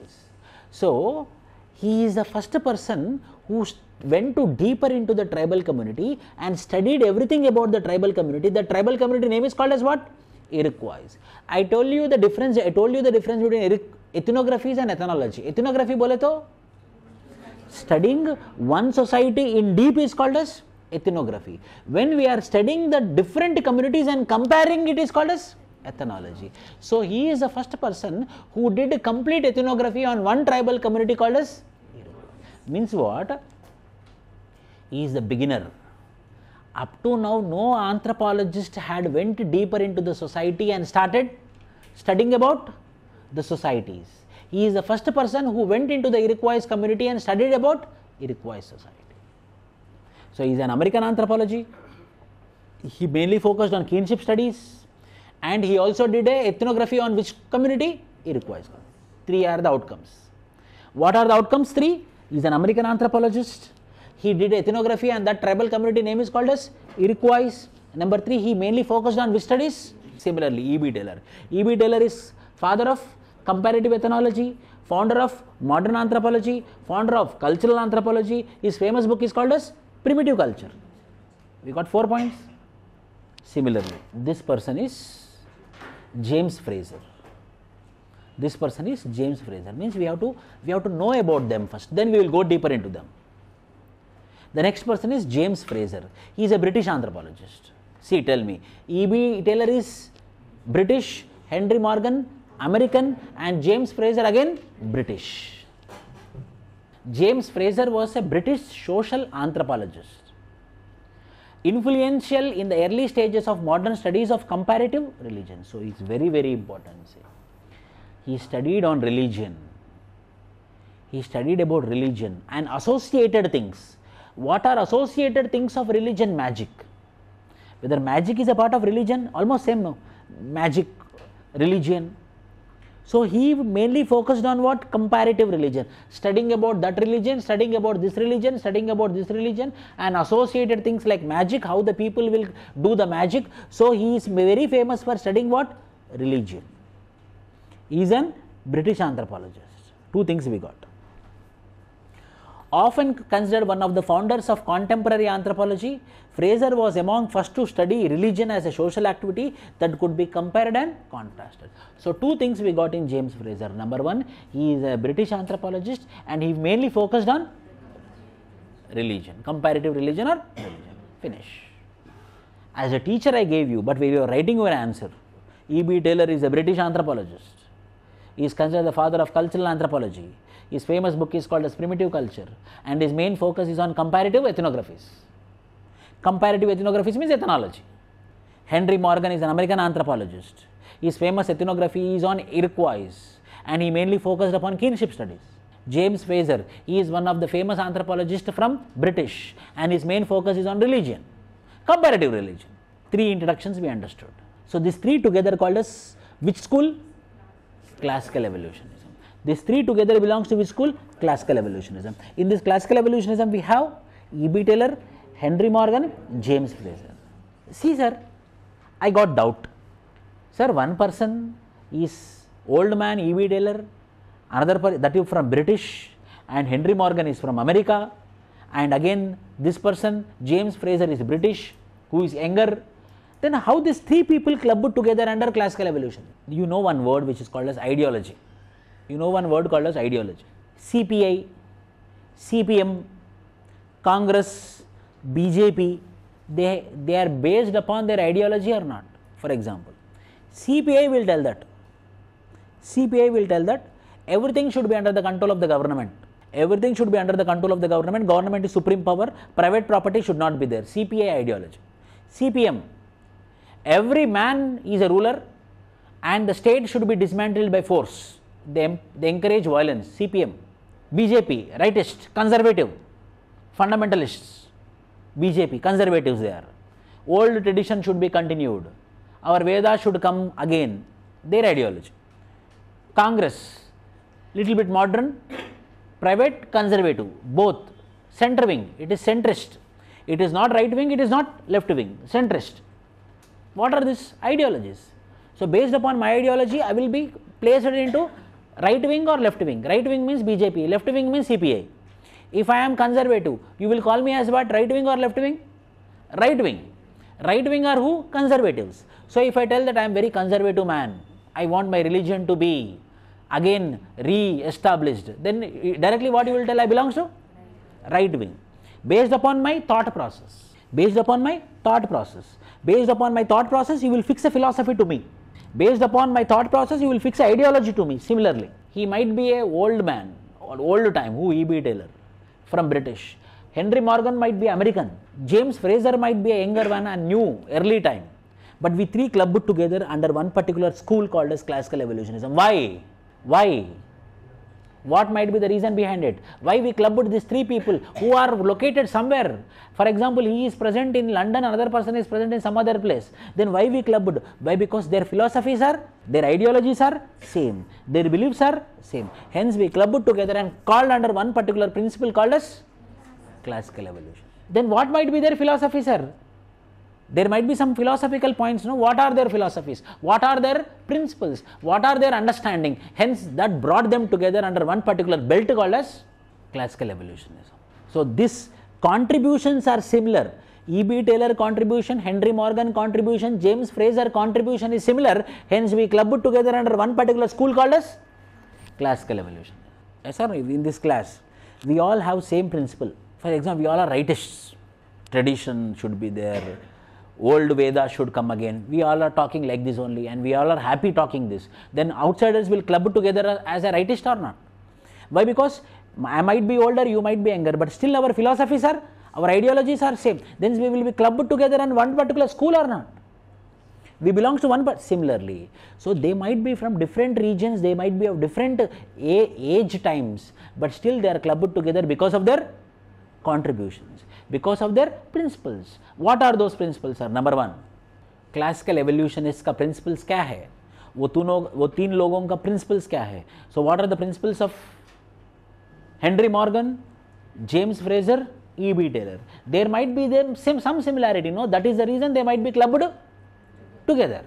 So, he is the first person who went to deeper into the tribal community and studied everything about the tribal community. The tribal community name is called as what? Iroquois. I told you the difference between ethnography and ethnology. Ethnography bole to studying one society in deep is called as ethnography. When we are studying the different communities and comparing, it is called as ethnology. So, he is the first person who did complete ethnography on one tribal community called as Iroquois. Means what? He is the beginner. Up to now, no anthropologist had went deeper into the society and started studying about the societies. He is the first person who went into the Iroquois community and studied about Iroquois society. So, he is an American anthropology. He mainly focused on kinship studies, and he also did a ethnography on which community? Iroquois. 3 are the outcomes. What are the outcomes? 3. He is an American anthropologist. He did ethnography and that tribal community name is called as Iroquois. Number 3, he mainly focused on which studies? Similarly, E.B. Taylor. E.B. Taylor is father of comparative ethnology, founder of modern anthropology, founder of cultural anthropology. His famous book is called as Primitive Culture. We got 4 points. Similarly, this person is James Fraser. This person is James Fraser. Means we have to know about them first, then we will go deeper into them. The next person is James Fraser. He is a British anthropologist. See, tell me, E.B. Taylor is British, Henry Morgan American, and James Fraser again British. James Fraser was a British social anthropologist, influential in the early stages of modern studies of comparative religion. So, it's very, very important. He studied on religion. He studied about religion and associated things. What are associated things of religion? Magic. Whether magic is a part of religion, almost same, no? Magic, religion. So, he mainly focused on what? Comparative religion. Studying about that religion, studying about this religion, studying about this religion, and associated things like magic, how the people will do the magic. So, he is very famous for studying what? Religion. He is an British anthropologist. 2 things we got. Often considered one of the founders of contemporary anthropology, Fraser was among first to study religion as a social activity that could be compared and contrasted. So, 2 things we got in James Fraser. Number 1, he is a British anthropologist and he mainly focused on religion, comparative religion or religion. Finish. As a teacher I gave you, but when you are writing your answer, E.B. Taylor is a British anthropologist. He is considered the father of cultural anthropology. His famous book is called as Primitive Culture and his main focus is on comparative ethnographies. Comparative ethnographies means ethnology. Henry Morgan is an American anthropologist. His famous ethnography is on Iroquois and he mainly focused upon kinship studies. James Fraser, he is one of the famous anthropologists from British and his main focus is on religion, comparative religion. 3 introductions we understood. So, these 3 together called as which school? Classical evolutionism. These 3 together belongs to which school? Classical evolutionism. In this classical evolutionism, we have E.B. Taylor, Henry Morgan, James Fraser. See sir, I got doubt. Sir, one person is old man E.B. Taylor, another person that is from British, and Henry Morgan is from America, and again this person James Fraser is British, who is younger. Then how these three people clubbed together under classical evolution? You know one word which is called as ideology. You know one word called as ideology. CPI, CPM, Congress, BJP, they are based upon their ideology or not? For example, CPI will tell that everything should be under the control of the government. Everything should be under the control of the government. Government is supreme power. Private property should not be there. CPI ideology. CPM, every man is a ruler and the state should be dismantled by force. They encourage violence. CPM. BJP, rightist, conservative, fundamentalists. BJP, conservatives they are. Old tradition should be continued. Our Vedas should come again. Their ideology. Congress, little bit modern, private, conservative, both. Center wing, it is centrist. It is not right wing, it is not left wing, centrist. What are these ideologies? So based upon my ideology, I will be placed into right wing or left wing. Right wing means BJP, left wing means CPI. If I am conservative, you will call me as what? Right wing or left wing? Right wing. Right wing are who? Conservatives. So if I tell that I am very conservative man, I want my religion to be again re-established, then directly what you will tell? I belong to right wing. Based upon my thought process. Based upon my thought process. Based upon my thought process, you will fix a philosophy to me. Based upon my thought process, you will fix an ideology to me. Similarly, he might be a old man or old time, who E.B. Taylor from British. Henry Morgan might be American. James Fraser might be a younger one and new, early time. But we three clubbed together under one particular school called as classical evolutionism. Why? Why? What might be the reason behind it? Why we clubbed these three people who are located somewhere? For example, he is present in London, another person is present in some other place. Then why we clubbed? Why? Because their philosophies are, their ideologies are same. Their beliefs are same. Hence we clubbed together and called under one particular principle called as classical evolution. Then what might be their philosophy, sir? There might be some philosophical points, no? What are their philosophies? What are their principles? What are their understanding? Hence, that brought them together under one particular belt called as classical evolutionism. So, these contributions are similar. E.B. Taylor contribution, Henry Morgan contribution, James Fraser contribution is similar. Hence, we clubbed together under one particular school called as classical evolution. Yes, sir, in this class, we all have same principle. For example, we all are rightists. Tradition should be there. Old Vedas should come again. We all are talking like this only and we all are happy talking this. Then outsiders will club together as a rightist or not? Why? Because I might be older, you might be younger, but still our philosophies are, our ideologies are same. Then we will be clubbed together in one particular school or not? We belong to one, but similarly. So they might be from different regions, they might be of different age times, but still they are clubbed together because of their contributions, because of their principles. What are those principles, sir? Number one, classical evolutionists का principles क्या है? वो तीन लोगों का principles क्या है? So what are the principles of Henry Morgan, James Fraser, E.B. Taylor? There might be some similarity, no? That is the reason they might be clubbed together.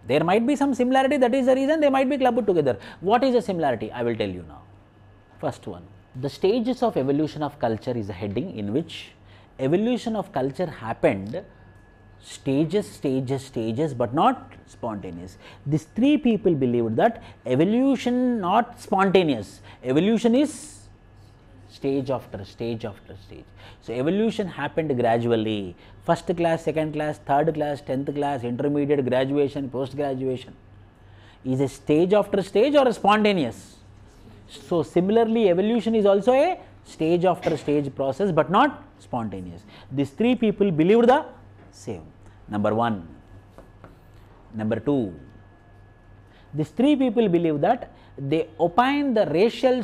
There might be some similarity, that is the reason they might be clubbed together. What is the similarity? I will tell you now. First one, the stages of evolution of culture is a heading in which evolution of culture happened stages, but not spontaneous. These three people believed that evolution not spontaneous. Evolution is stage after stage after stage. So evolution happened gradually. First class, second class, third class, 10th class, intermediate, graduation, post graduation. Is a stage after stage or a spontaneous? So similarly, evolution is also a stage after stage process, but not spontaneous. These three people believed the same. Number one. Number two, these three people believe that they opine the racial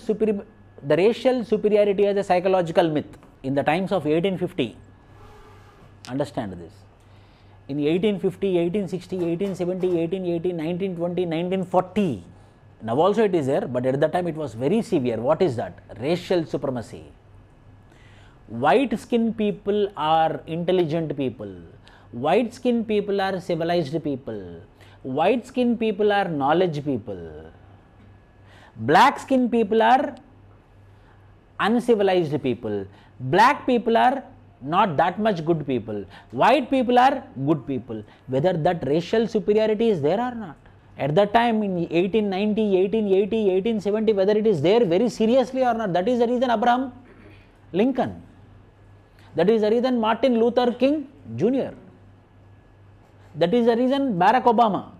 superiority as a psychological myth in the times of 1850. Understand this. In 1850, 1860, 1870, 1880, 1920, 1940. Now also it is there, but at that time it was very severe. What is that? Racial supremacy. white skin people are intelligent people, white skin people are civilized people, white skin people are knowledge people, black skin people are uncivilized people, black people are not that much good people, white people are good people. Whether that racial superiority is there or not. At that time in 1890, 1880, 1870, whether it is there very seriously or not. That is the reason Abraham Lincoln, that is the reason Martin Luther King Jr., that is the reason Barack Obama,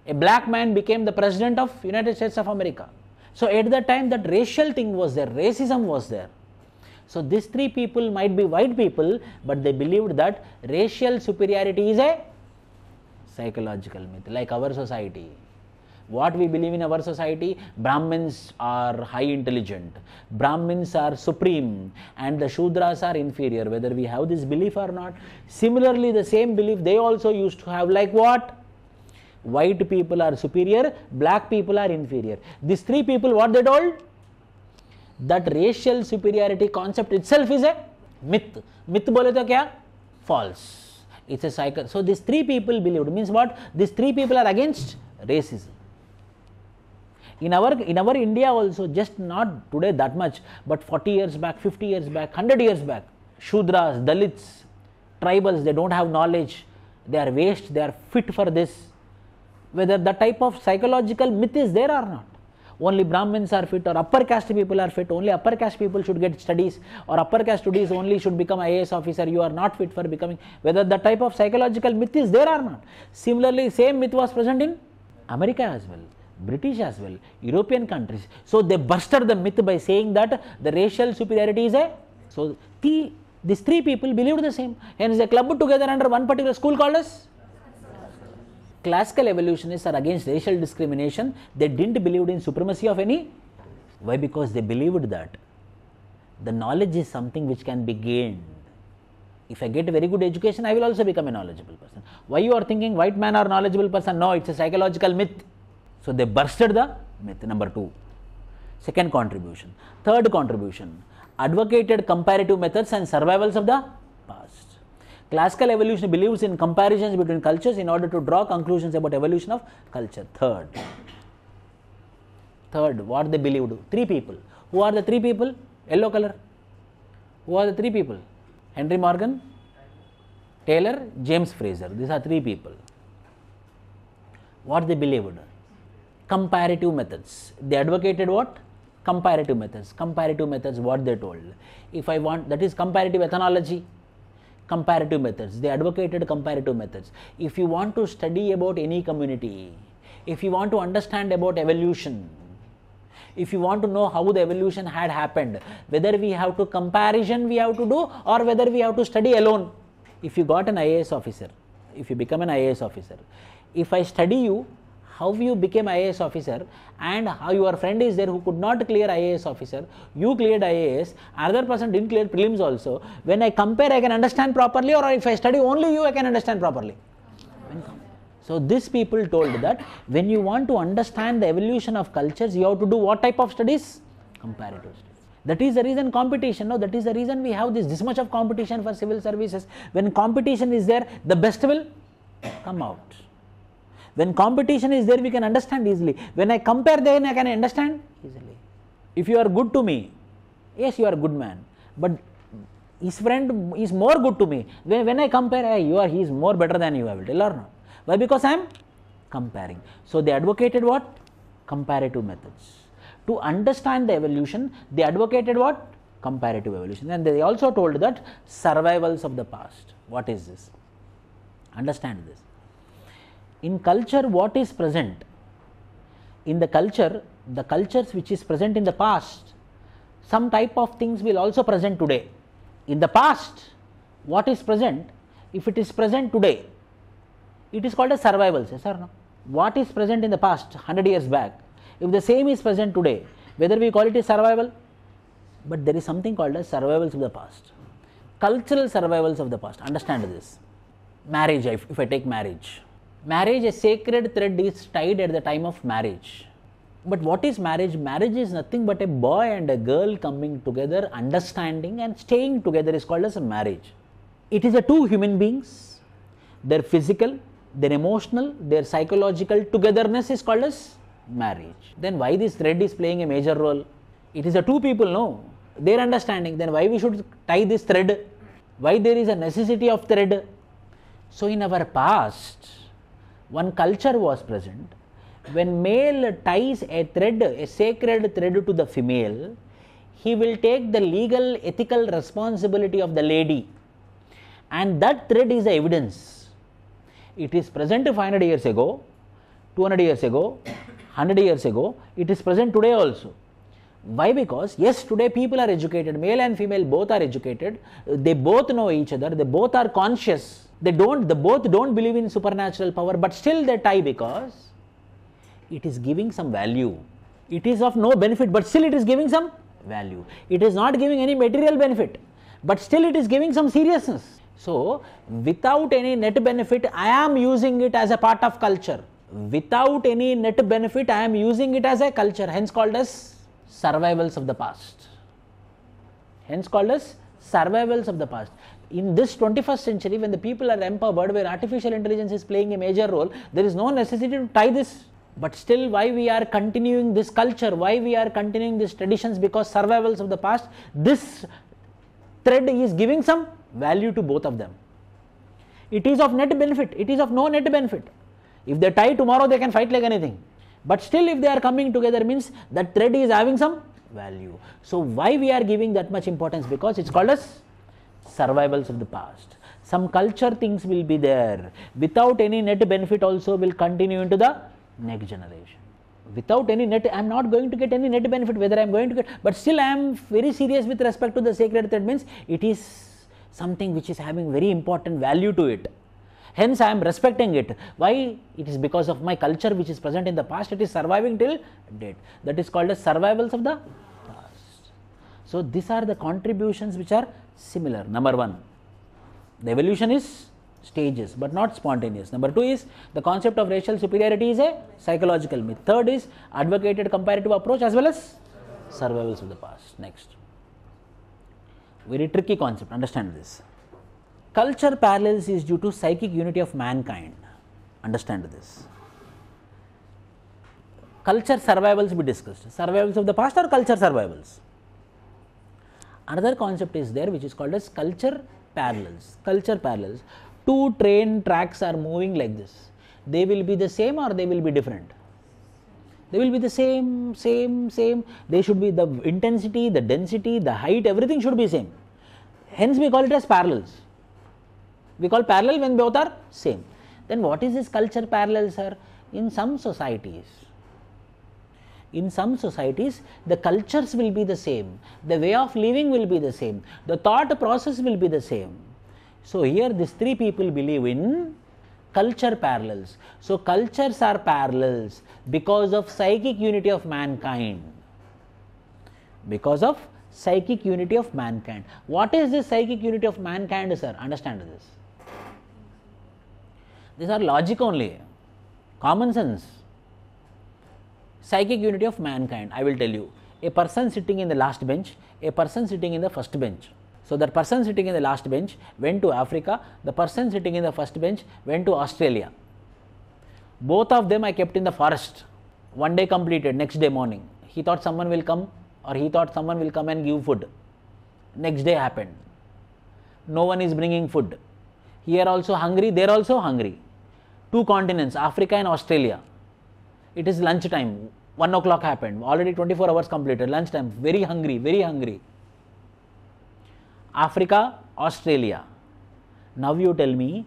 a black man, became the president of United States of America. So at that time that racial thing was there, racism was there. So these three people might be white people, but they believed that racial superiority is a psychological myth, like our society. What we believe in our society, Brahmins are high intelligent, Brahmins are supreme, and the Shudras are inferior, whether we have this belief or not. Similarly, the same belief they also used to have, like what? White people are superior, black people are inferior. These three people, what they told? That racial superiority concept itself is a myth. Myth bole to kya? False. It's a cycle. So these three people believed, means what? These three people are against racism. In our India also, just not today that much, but 40 years back, 50 years back, 100 years back, Shudras, Dalits, tribals, they don't have knowledge, they are waste, they are fit for this. Whether that type of psychological myth is there or not. Only Brahmins are fit, or upper caste people are fit, only upper caste people should get studies, or upper caste studies only should become IAS officer, you are not fit for becoming. Whether that type of psychological myth is there or not. Similarly, same myth was present in America as well, British as well, European countries. So they busted the myth by saying that the racial superiority is a. So these three people believed the same. Hence they clubbed together under one particular school called as. Classical evolutionists are against racial discrimination. They didn't believe in supremacy of any. Why? Because they believed that the knowledge is something which can be gained. If I get a very good education, I will also become a knowledgeable person. Why you are thinking white man are knowledgeable person? No, it's a psychological myth. So they bursted the myth. Number 2. Second contribution. Third contribution. Advocated comparative methods and survivals of the past. Classical evolution believes in comparisons between cultures in order to draw conclusions about evolution of culture. Third, what they believed? Three people. Who are the three people? Yellow color. Who are the three people? Henry Morgan, Taylor, James Fraser. These are three people. What they believed? Comparative methods. They advocated what? Comparative methods. Comparative methods, what they told. If I want, that is comparative ethnology. Comparative methods. They advocated comparative methods. If you want to study about any community, if you want to understand about evolution, if you want to know how the evolution had happened, whether we have to comparison we have to do, or whether we have to study alone. If you got an IAS officer, if you become an IAS officer, if I study you, how you became IAS officer, and how your friend is there who could not clear IAS officer, you cleared IAS, another person didn't clear prelims also. When I compare, I can understand properly, or if I study only you, I can understand properly. So these people told that when you want to understand the evolution of cultures, you have to do what type of studies? Comparative studies. That is the reason competition. No, that is the reason we have this much of competition for civil services. When competition is there, the best will come out. When competition is there, we can understand easily. When I compare, then I can understand easily. If you are good to me, yes, you are a good man, but his friend is more good to me. When I compare, hey, he is more better than you, I will tell or not. Why? Because I am comparing. So they advocated what? Comparative methods. To understand the evolution, they advocated what? Comparative evolution. And they also told that survivals of the past. What is this? Understand this. In culture, what is present? In the cultures which is present in the past, some type of things will also present today. In the past, what is present, if it is present today, it is called as survivals, yes or no? What is present in the past, 100 years back, if the same is present today, whether we call it a survival, but there is something called as survivals of the past. Cultural survivals of the past. Understand this. Marriage, if I take marriage. Marriage, a sacred thread is tied at the time of marriage. But what is marriage? Marriage is nothing but a boy and a girl coming together, understanding and staying together is called as a marriage. It is a two human beings, their physical, their emotional, their psychological togetherness is called as marriage. Then why this thread is playing a major role? It is a two people, no? Their understanding. Then why we should tie this thread? Why there is a necessity of thread? So in our past, one culture was present. When male ties a thread, a sacred thread to the female, he will take the legal, ethical responsibility of the lady. And that thread is the evidence. It is present 500 years ago, 200 years ago, 100 years ago, it is present today also. Why? Because yes, today people are educated, male and female both are educated, they both know each other, they both are conscious, they both don't believe in supernatural power, but still they tie because it is giving some value. It is of no benefit, but still it is giving some value. It is not giving any material benefit, but still it is giving some seriousness. So, without any net benefit, I am using it as a part of culture. Without any net benefit, I am using it as a culture, hence called as survivals of the past. Hence called as survivals of the past. In this 21st century, when the people are empowered, where artificial intelligence is playing a major role, there is no necessity to tie this. But still, why we are continuing this culture, why we are continuing these traditions? Because survivals of the past, this thread is giving some value to both of them. It is of net benefit, it is of no net benefit. If they tie tomorrow, they can fight like anything. But still, if they are coming together, means that thread is having some value. So why we are giving that much importance? Because it's called as survivals of the past. Some culture things will be there. Without any net benefit also will continue into the next generation. Without any net, I am not going to get any net benefit, whether I am going to get, but still I am very serious with respect to the sacred thread, means it is something which is having very important value to it. Hence I am respecting it. Why? It is because of my culture which is present in the past, it is surviving till date. That is called as survivals of the past. So these are the contributions which are similar. Number one, the evolution is stages but not spontaneous. Number two is the concept of racial superiority is a psychological myth. Third is advocated comparative approach as well as survivals of the past. Next, very tricky concept, understand this. Culture parallels is due to psychic unity of mankind. Understand this. Culture survivals we discussed. Survivals of the past or culture survivals. Another concept is there which is called as culture parallels. Culture parallels. Two train tracks are moving like this. They will be the same or they will be different? They will be the same. They should be the intensity, the density, the height, everything should be same. Hence we call it as parallels. We call parallel when both are same. Then what is this culture parallel, sir? In some societies, the cultures will be the same, the way of living will be the same, the thought process will be the same. So here these three people believe in culture parallels. So cultures are parallels because of psychic unity of mankind. Because of psychic unity of mankind. What is this psychic unity of mankind, sir? Understand this. These are logic only, common sense. Psychic unity of mankind, I will tell you. A person sitting in the last bench, a person sitting in the first bench. So that person sitting in the last bench went to Africa, the person sitting in the first bench went to Australia. Both of them I kept in the forest. One day completed, next day morning. He thought someone will come, or he thought someone will come and give food. Next day happened. No one is bringing food. Here also hungry, there also hungry. Two continents, Africa and Australia. It is lunch time. 1 o'clock happened. Already 24 hours completed. Lunch time. Very hungry, very hungry. Africa, Australia. Now you tell me,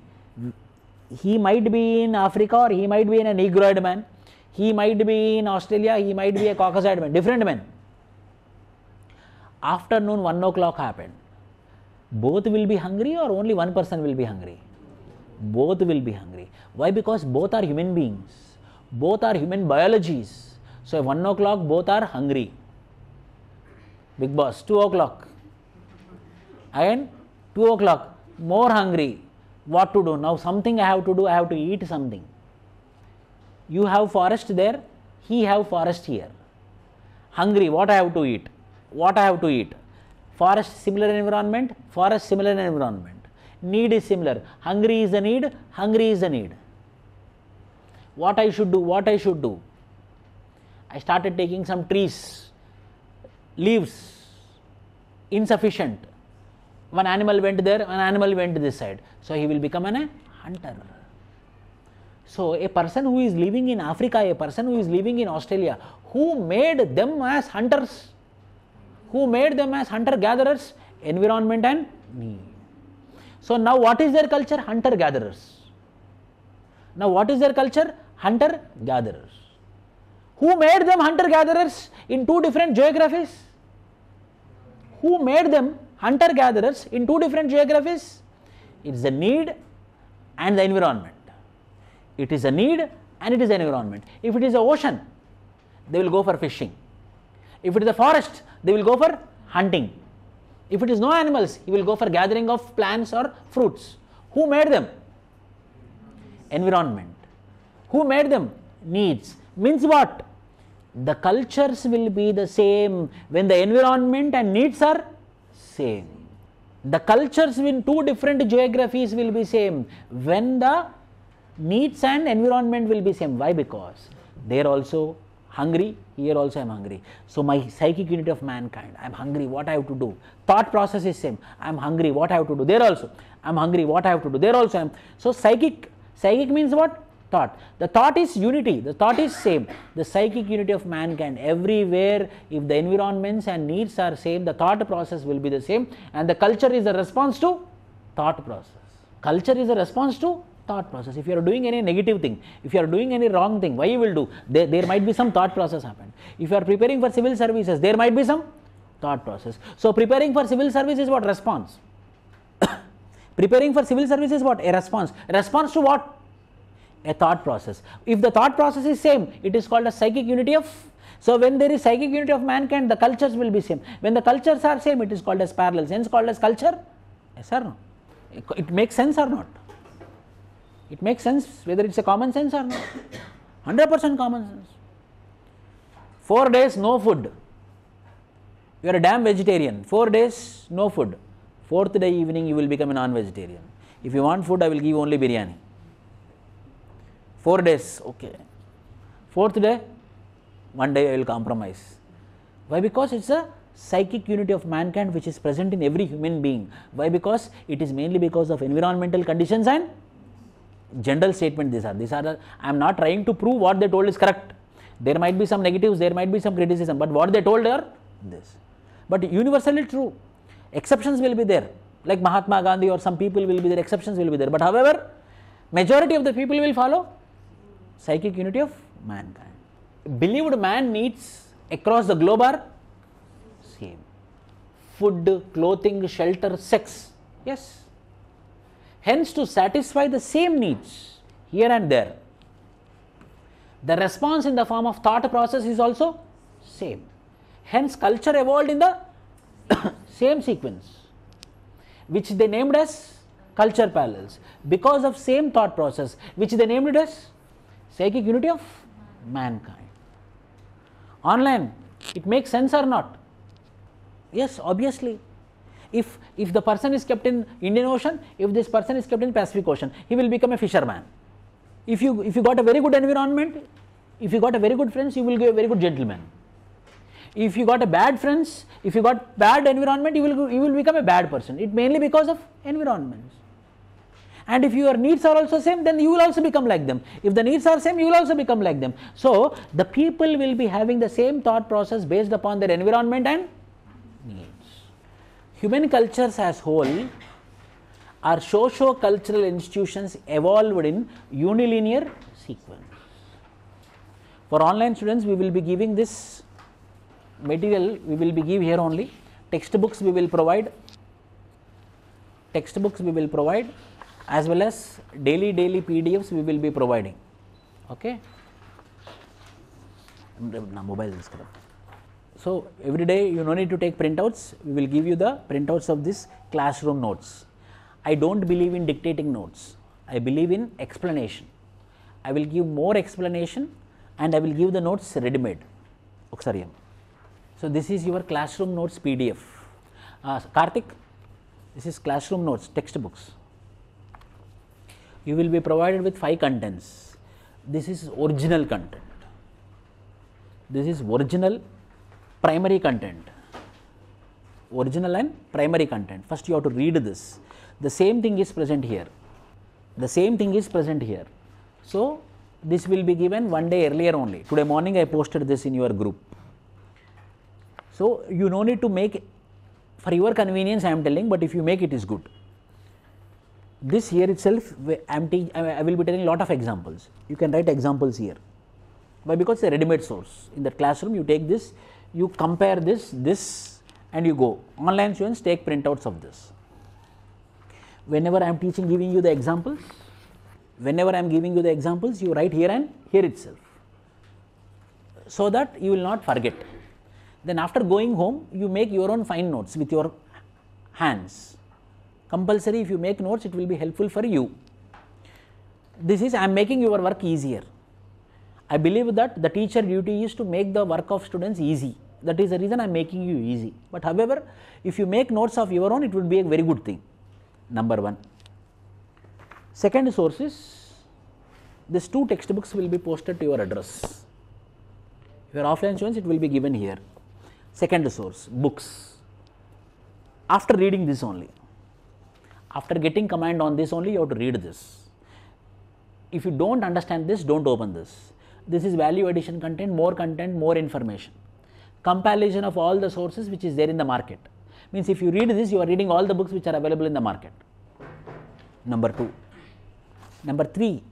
he might be in Africa or he might be in a Negroid man. He might be in Australia, he might be a Caucasite man. Different men. Afternoon 1 o'clock happened. Both will be hungry or only one person will be hungry? Both will be hungry. Why? Because both are human beings. Both are human biologies. So 1 o'clock both are hungry. Big boss, 2 o'clock. Again 2 o'clock, more hungry. What to do? Now something I have to do, I have to eat something. You have forest there, he have forest here. Hungry, what I have to eat? What I have to eat? Forest similar environment, forest similar environment. Need is similar. Hungry is the need, hungry is the need. What I should do? What I should do? I started taking some trees, leaves, insufficient. One animal went there, one animal went this side. So he will become a hunter. So a person who is living in Africa, a person who is living in Australia, who made them as hunters? Who made them as hunter-gatherers? Environment and need. So now what is their culture? Hunter-gatherers. Now what is their culture? Hunter-gatherers. Who made them hunter-gatherers in two different geographies? Who made them hunter-gatherers in two different geographies? It is the need and the environment. It is a need and it is an environment. If it is the ocean, they will go for fishing. If it is a forest, they will go for hunting. If it is no animals, he will go for gathering of plants or fruits. Who made them? Environment. Who made them? Needs. Means what? The cultures will be the same when the environment and needs are same. The cultures in two different geographies will be same when the needs and environment will be same. Why? Because they are also hungry, here also I am hungry. So my psychic unit of mankind, I am hungry, what I have to do? Thought process is same. I am hungry, what I have to do? There also. I am hungry, what I have to do? There also I am. So psychic means what? Thought. The thought is unity, the thought is same. The psychic unity of mankind, everywhere if the environments and needs are same, the thought process will be the same, and the culture is a response to thought process. Culture is a response to thought process. If you are doing any negative thing, if you are doing any wrong thing, why you will do? There might be some thought process happen. If you are preparing for civil services, there might be some thought process. So preparing for civil service is what? Response. Preparing for civil service is what? A response. A response to what? A thought process. If the thought process is same, it is called a psychic unity of. So when there is psychic unity of mankind, the cultures will be same. When the cultures are same, it is called as parallel. Hence called as culture. Yes or no? It makes sense or not? It makes sense whether it is a common sense or not. 100% common sense. 4 days no food. You are a damn vegetarian. 4 days no food. 4th day evening you will become a non-vegetarian. If you want food, I will give you only biryani. 4 days, okay. 4th day, one day I will compromise. Why? Because it is a psychic unity of mankind which is present in every human being. Why? Because it is mainly because of environmental conditions and general statement. These are the, I am not trying to prove what they told is correct. There might be some negatives, there might be some criticism, but what they told are this. But universally true. Exceptions will be there, like Mahatma Gandhi or some people will be there, exceptions will be there. But however, majority of the people will follow psychic unity of mankind. Believed man needs across the globe are same. Food, clothing, shelter, sex. Yes. Hence, to satisfy the same needs here and there, the response in the form of thought process is also same. Hence, culture evolved in the same sequence, which they named as culture parallels, because of same thought process, which they named it as psychic unity of mankind. Online, it makes sense or not? Yes, obviously. If the person is kept in Indian Ocean, if this person is kept in Pacific Ocean, he will become a fisherman. If you got a very good environment, if you got a very good friends, you will be a very good gentleman. If you got a bad friends, if you got bad environment, you will become a bad person. It mainly because of environments. And if your needs are also same, then you will also become like them. If the needs are same, you will also become like them. So the people will be having the same thought process based upon their environment and needs. Human cultures as whole are socio-cultural institutions evolved in unilinear sequence. For online students, we will be giving this material, we will be give here only. Textbooks we will provide. As well as daily PDFs we will be providing. Okay. So every day you no need to take printouts. We will give you the printouts of this classroom notes. I don't believe in dictating notes. I believe in explanation. I will give more explanation and I will give the notes ready-made. So this is your classroom notes PDF. Karthik, this is classroom notes, textbooks. You will be provided with 5 contents. This is original content. This is original primary content. Original and primary content. First you have to read this. The same thing is present here. The same thing is present here. So this will be given one day earlier only. Today morning I posted this in your group. So you no need to make, for your convenience I am telling, but if you make it is good. This here itself I will be telling lot of examples. You can write examples here. Why? Because it's a ready-made source. In the classroom you take this, you compare this and you go. Online students take printouts of this. Whenever I am teaching, giving you the examples, you write here and here itself, so that you will not forget. Then after going home, you make your own fine notes with your hands. Compulsory, if you make notes, it will be helpful for you. This is, I am making your work easier. I believe that the teacher duty is to make the work of students easy. That is the reason I am making you easy. But however, if you make notes of your own, it will be a very good thing. Number 1. Second source is, these 2 textbooks will be posted to your address. If you are offline students, it will be given here. Second source, books. After reading this only, after getting command on this only, you have to read this. If you don't understand this, don't open this. This is value addition content, more information. Comparison of all the sources which is there in the market. Means if you read this, you are reading all the books which are available in the market. Number 2. Number 3,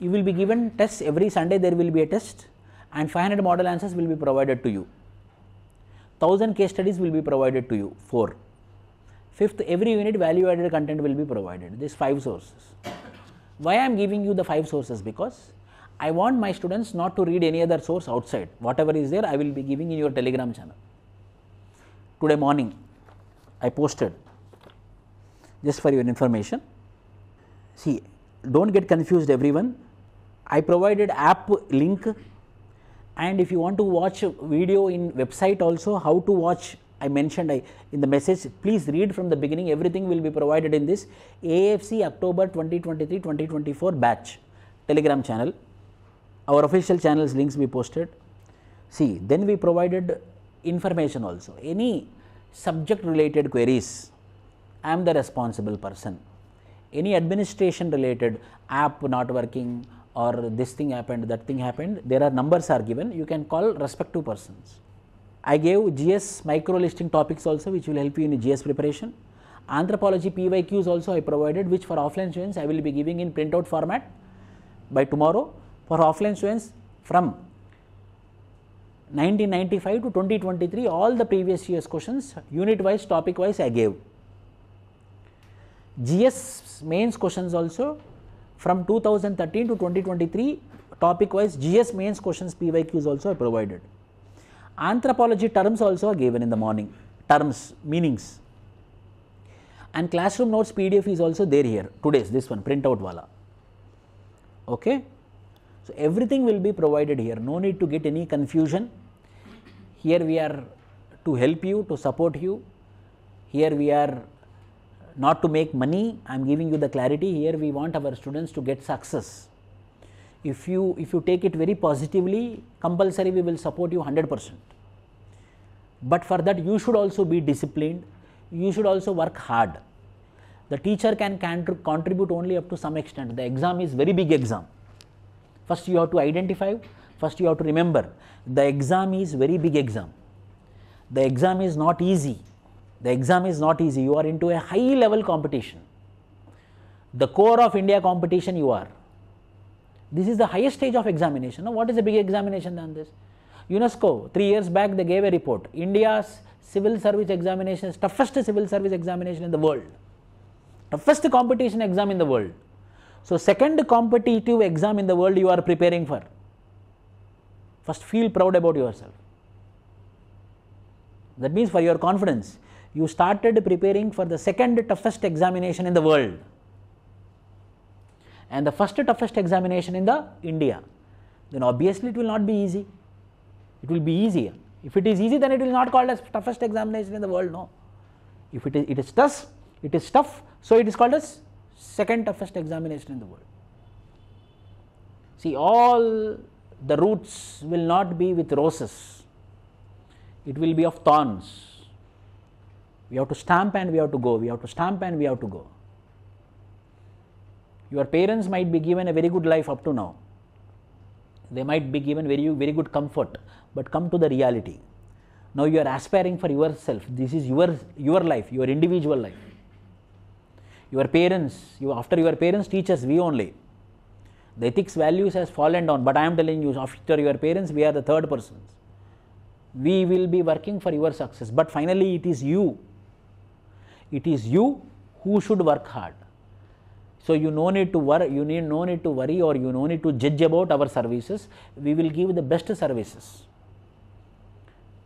you will be given tests every Sunday. There will be a test and 500 model answers will be provided to you. 1000 case studies will be provided to you. 4. 5th, every unit value added content will be provided. These 5 sources. Why I am giving you the 5 sources? Because I want my students not to read any other source outside. Whatever is there, I will be giving in your Telegram channel. Today morning, I posted, just for your information. See, don't get confused everyone. I provided app link, and if you want to watch video in website also, how to watch, I mentioned in the message. Please read from the beginning. Everything will be provided in this AFC October 2023-2024 batch Telegram channel. Our official channels links we posted. See, then we provided information also. Any subject related queries, I am the responsible person. Any administration related, app not working or this thing happened, that thing happened, there are numbers are given, you can call respective persons. I gave GS micro listing topics also, which will help you in GS preparation. Anthropology PYQs also I provided, which for offline students I will be giving in printout format by tomorrow. For offline students from 1995 to 2023, all the previous year's questions, unit wise, topic wise I gave. GS mains questions also from 2013 to 2023, topic wise GS mains questions PYQs also I provided. Anthropology terms also are given in the morning, terms, meanings. And classroom notes PDF is also there here, today's, this one, printout wala. Okay. So everything will be provided here, no need to get any confusion. Here we are to help you, to support you. Here we are not to make money, I am giving you the clarity. Here we want our students to get success. If you take it very positively, compulsory we will support you 100%. But for that you should also be disciplined, you should also work hard. The teacher can contribute only up to some extent. The exam is very big exam. First you have to identify, first you have to remember, the exam is very big exam. The exam is not easy. The exam is not easy. You are into a high level competition. The core of India competition you are. This is the highest stage of examination. Now, what is a big examination than this? UNESCO, 3 years back they gave a report. India's civil service examination is toughest civil service examination in the world. Toughest competition exam in the world. So, second competitive exam in the world you are preparing for. First feel proud about yourself. That means for your confidence, you started preparing for the second toughest examination in the world. And the first toughest examination in the India. then obviously it will not be easy. It will be easier. If it is easy, then it is not called as toughest examination in the world. No. If it is tough, so it is called as second toughest examination in the world. See, all the routes will not be with roses. It will be of thorns. We have to stamp and we have to go. We have to stamp and we have to go. Your parents might be given a very good life up to now. They might be given very good comfort, but come to the reality. Now you are aspiring for yourself. This is your life, your individual life. Your parents, after your parents teach us, we only. The ethics values has fallen down, but I am telling you, after your parents, we are the third persons. We will be working for your success, but finally it is you. It is you who should work hard. So you no need to worry, or you no need to judge about our services. We will give the best services.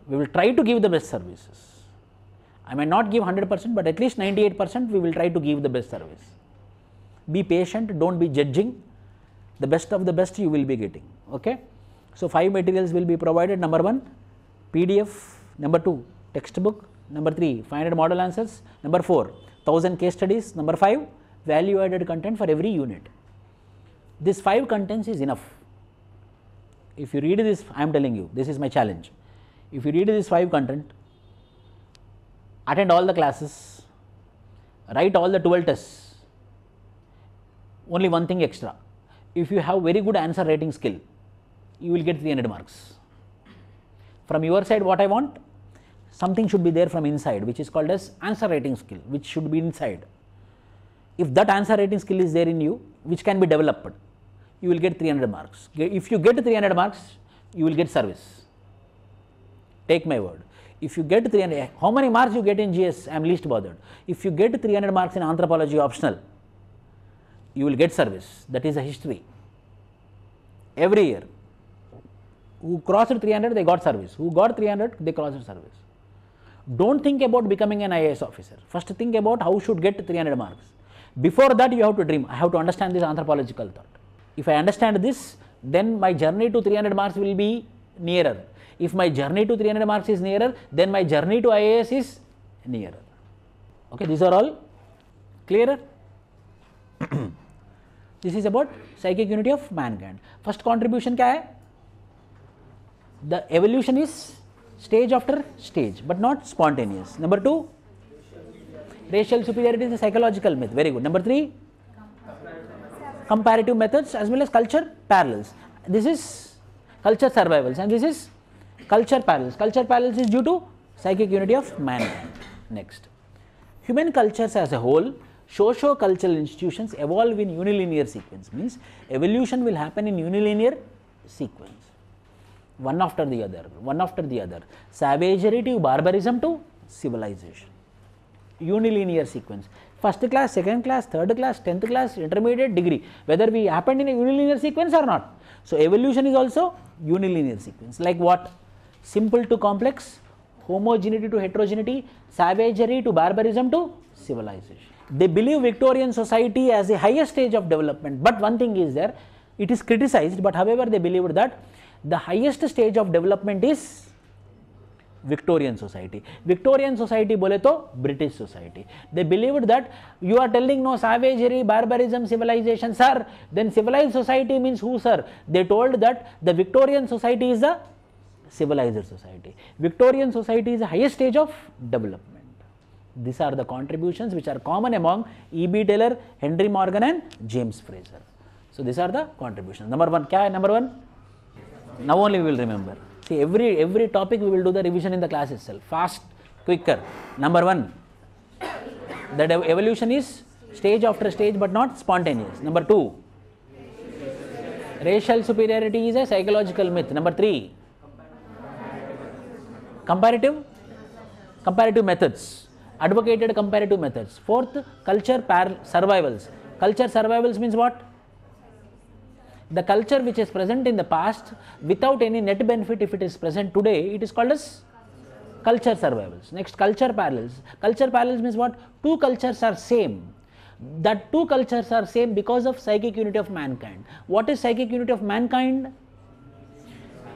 We will try to give the best services. I may not give 100%, but at least 98% we will try to give the best service. Be patient, don't be judging. The best of the best you will be getting. Okay. So 5 materials will be provided. Number 1, PDF. Number 2, textbook. Number 3, 500 model answers. Number 4, 1000 case studies. Number 5, value added content for every unit. This 5 contents is enough. If you read this, I am telling you, this is my challenge. If you read this 5 content, attend all the classes, write all the 12 tests, only one thing extra. If you have very good answer writing skill, you will get 300 marks. From your side, what I want? Something should be there from inside, which is called as answer writing skill, which should be inside. If that answer writing skill is there in you, which can be developed, you will get 300 marks. If you get 300 marks, you will get service. Take my word. If you get 300, how many marks you get in GS, I am least bothered. If you get 300 marks in anthropology optional, you will get service. That is a history. Every year. Who crossed 300, they got service. Who got 300, they crossed service. Don't think about becoming an IAS officer. First think about how should get 300 marks. Before that, you have to dream. I have to understand this anthropological thought. If I understand this, then my journey to 300 marks will be nearer. If my journey to 300 marks is nearer, then my journey to IAS is nearer. Okay, these are all clearer? This is about psychic unity of mankind. First contribution क्या है? The evolution is stage after stage, but not spontaneous. Number 2, racial superiority is a psychological myth. Very good. Number 3, comparative methods as well as culture parallels. This is culture survivals and this is culture parallels. Culture parallels is due to psychic unity of mankind. Next, human cultures as a whole, socio-cultural institutions evolve in unilinear sequence. Means evolution will happen in unilinear sequence. One after the other, one after the other. Savagery to barbarism to civilization. Unilinear sequence. First class, second class, third class, 10th class, intermediate, degree. Whether we happened in a unilinear sequence or not. So evolution is also unilinear sequence. Like what? Simple to complex, homogeneity to heterogeneity, savagery to barbarism to civilization. They believe Victorian society as the highest stage of development. But one thing is there, it is criticized, but however they believed that the highest stage of development is Victorian society. Victorian society bole to British society. They believed that you are telling no savagery, barbarism, civilization, sir. Then civilized society means who, sir? They told that the Victorian society is the civilized society. Victorian society is the highest stage of development. These are the contributions which are common among E.B. Taylor, Henry Morgan and James Fraser. So these are the contributions. Number 1, kya hai number 1? Now only we will remember. See, every topic we will do the revision in the class itself. Fast, quicker. Number 1, that evolution is stage after stage but not spontaneous. Number 2, racial superiority is a psychological myth. Number 3, comparative methods. Advocated comparative methods. 4th, culture survivals. Culture survivals means what? The culture which is present in the past without any net benefit, if it is present today, it is called as culture survivals. Next, culture parallels. Culture parallels means what? Two cultures are same. That two cultures are same because of psychic unity of mankind. What is psychic unity of mankind?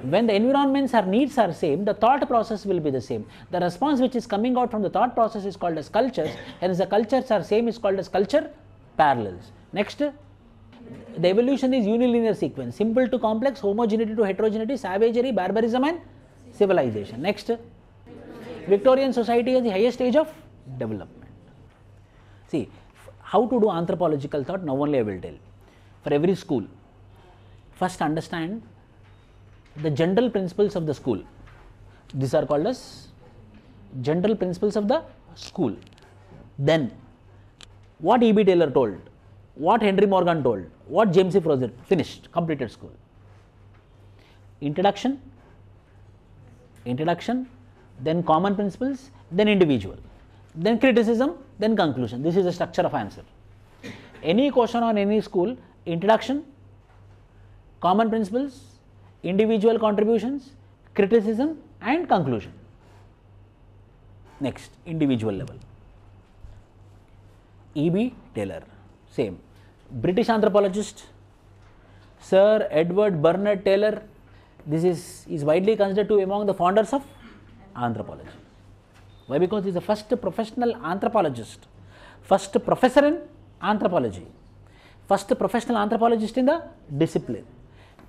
When the environments or needs are same, the thought process will be the same. The response which is coming out from the thought process is called as cultures, hence the cultures are same is called as culture parallels. Next, the evolution is unilinear sequence, simple to complex, homogeneity to heterogeneity, savagery, barbarism and civilization. Next, Victorian society is the highest stage of development. See, how to do anthropological thought, now only I will tell. For every school, first understand the general principles of the school. These are called as general principles of the school. Then, what E.B. Taylor told, what Henry Morgan told, what James F. Rosett, finished, completed school. Introduction, then common principles, then individual, then criticism, then conclusion. This is the structure of answer. Any question on any school, introduction, common principles, individual contributions, criticism and conclusion. Next, individual level. E.B. Taylor, same. British anthropologist, Sir Edward Bernard Taylor, this is widely considered to be among the founders of anthropology. Why? Because he is the first professional anthropologist, first professor in anthropology, first professional anthropologist in the discipline.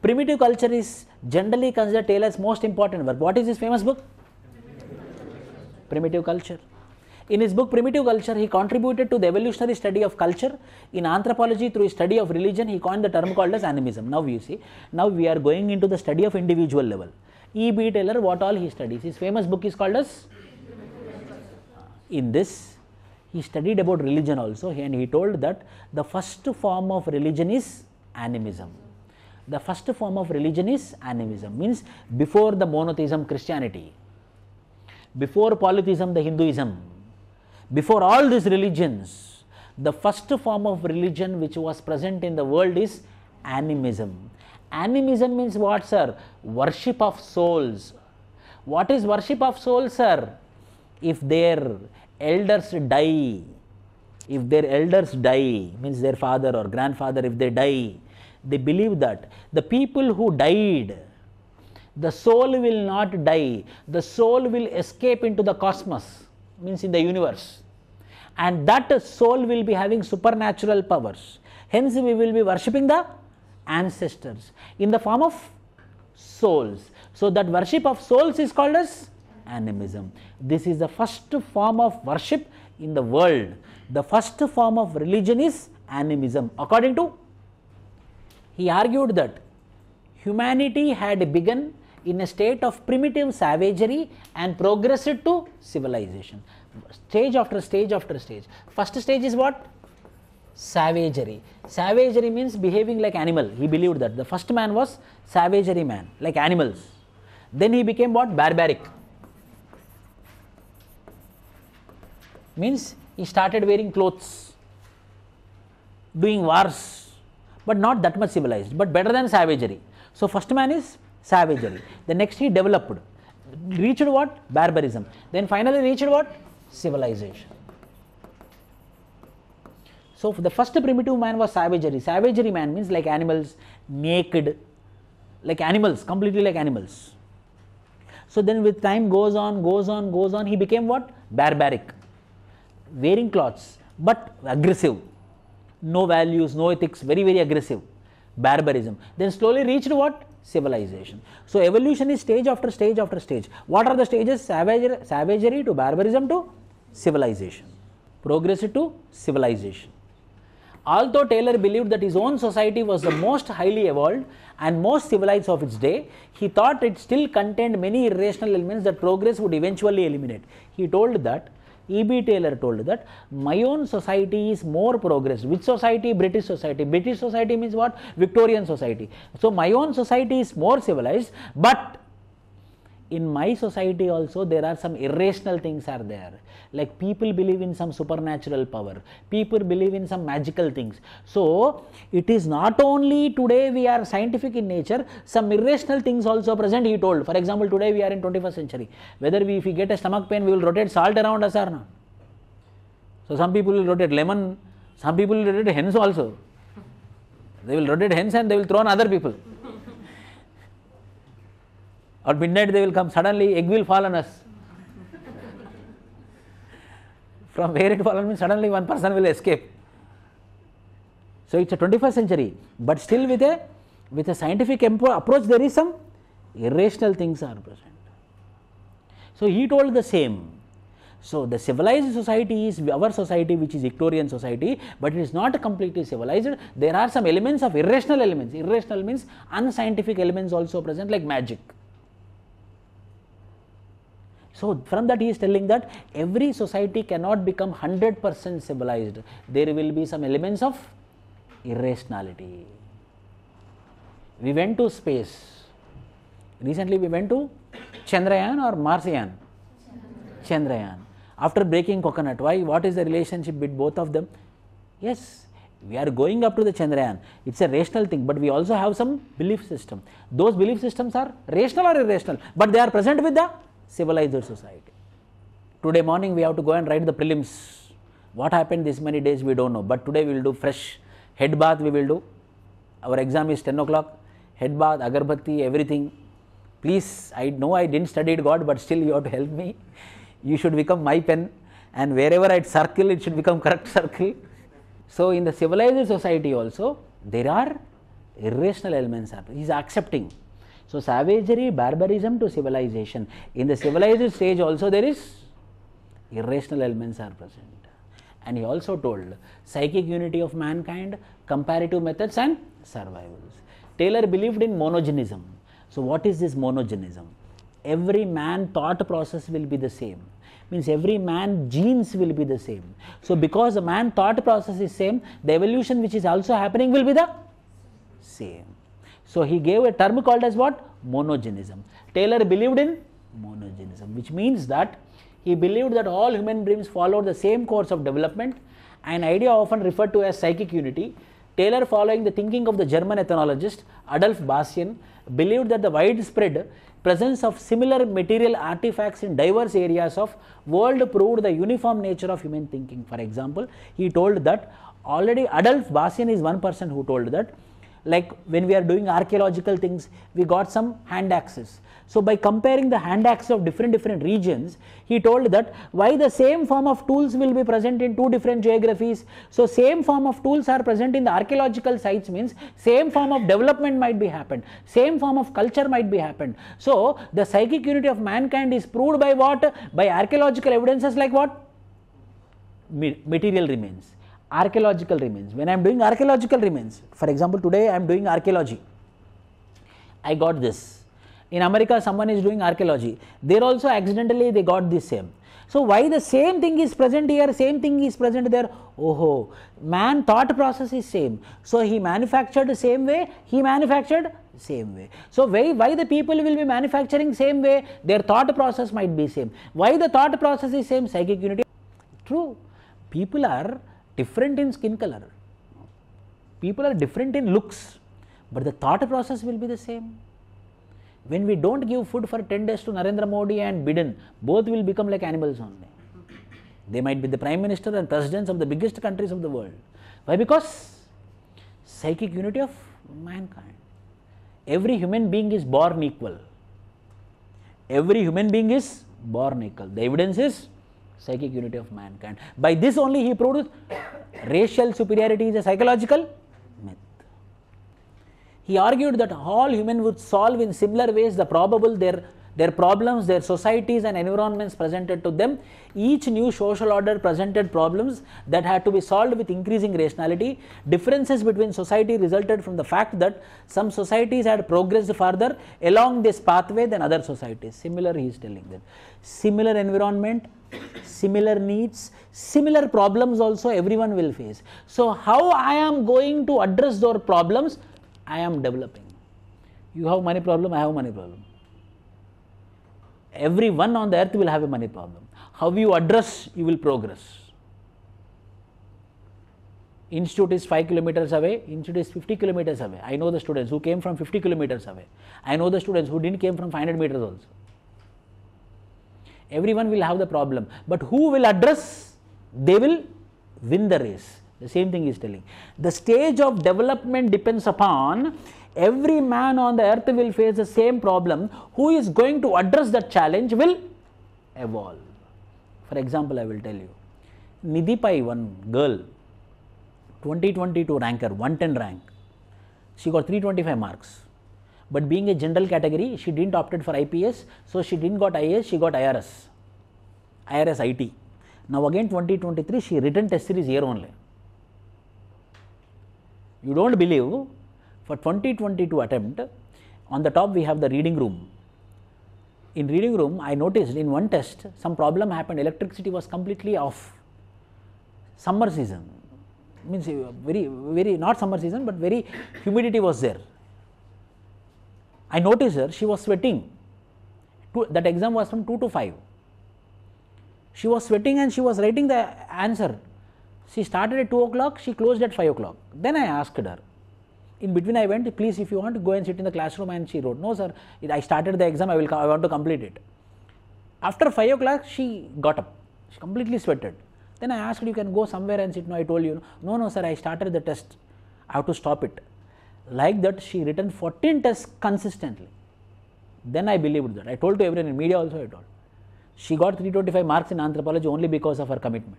Primitive culture is generally considered Taylor's most important work. What is his famous book? Primitive Culture. In his book Primitive Culture, he contributed to the evolutionary study of culture. In anthropology, through his study of religion, he coined the term called as animism. Now you see, now we are going into the study of individual level. E.B. Taylor, what all he studies? His famous book is called as, in this, he studied about religion also, and he told that the first form of religion is animism. The first form of religion is animism, means before the monotheism Christianity, before polytheism the Hinduism, before all these religions, the first form of religion which was present in the world is animism. Animism means what, sir? Worship of souls. What is worship of souls, sir? If their elders die, means their father or grandfather, if they die, they believe that the people who died, the soul will not die, the soul will escape into the cosmos, means in the universe, and that soul will be having supernatural powers. Hence we will be worshipping the ancestors in the form of souls. So that worship of souls is called as animism. This is the first form of worship in the world. The first form of religion is animism. According to, he argued that humanity had begun in a state of primitive savagery and progressed to civilization. Stage after stage after stage. First stage is what? Savagery. Savagery means behaving like animal. He believed that the first man was savagery man, like animals. Then he became what? Barbaric. Means he started wearing clothes, doing wars, but not that much civilized, but better than savagery. So first man is savagery. The next he developed, reached what? Barbarism. Then finally reached what? Civilization. So the first primitive man was savagery. Savagery man means like animals, naked, like animals, completely like animals. So then with time goes on, he became what? Barbaric. Wearing clothes, but aggressive. No values, no ethics, very, very aggressive. Barbarism. Then slowly reached what? Civilization. So evolution is stage after stage after stage. What are the stages? Savagery to barbarism to civilization. Progress to civilization. Although Taylor believed that his own society was the most highly evolved and most civilized of its day, he thought it still contained many irrational elements that progress would eventually eliminate. He told that, E.B. Taylor told that, my own society is more progressed. Which society? British society. British society means what? Victorian society. So my own society is more civilized, but in my society also there are some irrational things are there. Like people believe in some supernatural power. People believe in some magical things. So it is not only today we are scientific in nature, some irrational things also present, he told. For example, today we are in 21st century. Whether if we get a stomach pain, we will rotate salt around us or not. So some people will rotate lemon, some people will rotate hens also. They will rotate hens and they will throw on other people. Or midnight they will come, suddenly egg will fall on us. From where it fallen means suddenly one person will escape. So it's a 21st century, but still with a scientific approach there is some irrational things are present. So he told the same. So the civilized society is our society, which is Victorian society, but it is not completely civilized. There are some elements of irrational elements. Irrational means unscientific elements also present, like magic. So from that he is telling that every society cannot become 100% civilized. There will be some elements of irrationality. We went to space. Recently we went to Chandrayaan or Marsian? Chandrayaan. After breaking coconut, why? What is the relationship with both of them? Yes, we are going up to the Chandrayaan. It's a rational thing, but we also have some belief system. Those belief systems are rational or irrational, but they are present with the civilized society. Today morning we have to go and write the prelims. What happened this many days we don't know, but today we will do fresh head bath we will do. Our exam is 10 o'clock, head bath, agarbatti, everything. Please, I know I didn't study God, but still you have to help me. You should become my pen, and wherever I circle, it should become correct circle. So in the civilized society also, there are irrational elements. He is accepting. So savagery, barbarism to civilization. In the civilized stage also there is irrational elements are present. And he also told psychic unity of mankind, comparative methods and survivals. Taylor believed in monogenism. So what is this monogenism? Every man thought process will be the same. Means every man genes will be the same. So because the man thought process is same, the evolution which is also happening will be the same. So he gave a term called as what? Monogenism. Taylor believed in monogenism, which means that he believed that all human beings follow the same course of development, an idea often referred to as psychic unity. Taylor, following the thinking of the German ethnologist Adolf Bastian, believed that the widespread presence of similar material artifacts in diverse areas of world proved the uniform nature of human thinking. For example, he told that already Adolf Bastian is one person who told that, like when we are doing archaeological things, we got some hand axes. So by comparing the hand axes of different regions, he told that why the same form of tools will be present in two different geographies. So same form of tools are present in the archaeological sites means same form of development might be happened, same form of culture might be happened. So the psychic unity of mankind is proved by what? By archaeological evidences like what? Material remains. Archaeological remains. When I am doing archaeological remains, for example, today I am doing archaeology. I got this. In America, someone is doing archaeology. There also accidentally they got this same. So why the same thing is present here, same thing is present there? Oh, man thought process is same. So he manufactured the same way, he manufactured same way. So why the people will be manufacturing same way? Their thought process might be same. Why the thought process is same? Psychic unity. True. People are different in skin color. People are different in looks, but the thought process will be the same. When we don't give food for 10 days to Narendra Modi and Biden, both will become like animals only. They might be the prime minister and presidents of the biggest countries of the world. Why? Because psychic unity of mankind. Every human being is born equal. Every human being is born equal. The evidence is psychic unity of mankind. By this only he proved racial superiority is a psychological myth. He argued that all humans would solve in similar ways the probable their problems, their societies and environments presented to them. Each new social order presented problems that had to be solved with increasing rationality. Differences between society resulted from the fact that some societies had progressed further along this pathway than other societies. Similar, he is telling that. Similar environment, similar needs, similar problems also everyone will face. So how I am going to address those problems? I am developing. You have money problem, I have money problem. Everyone on the earth will have a money problem. How you address, you will progress. Institute is 5 kilometers away, institute is 50 kilometers away. I know the students who came from 50 kilometers away. I know the students who didn't came from 500 meters also. Everyone will have the problem, but who will address? They will win the race. The same thing he is telling. The stage of development depends upon Every man on the earth will face the same problem. Who is going to address that challenge will evolve. For example, I will tell you. Nidhi Pai, one girl, 2022 ranker, 110 rank. She got 325 marks. But being a general category, she didn't opted for IPS, so she didn't got IAS, she got IRS IT. Now again 2023, she written test series year only. You don't believe, for 2022 attempt, on the top we have the reading room. In reading room, I noticed in one test, some problem happened, electricity was completely off. Summer season, means very not summer season, but very humidity was there. I noticed her, she was sweating. That exam was from 2 to 5. She was sweating and she was writing the answer. She started at 2 o'clock, she closed at 5 o'clock. Then I asked her. In between I went, please, if you want to go and sit in the classroom, and she wrote, no sir, I started the exam, I want to complete it. After 5 o'clock, she got up. She completely sweated. Then I asked, you can go somewhere and sit. No, I told you, no sir, I started the test. I have to stop it. Like that, she written 14 tests consistently. Then I believed that. I told to everyone in media also, I told. She got 325 marks in anthropology only because of her commitment.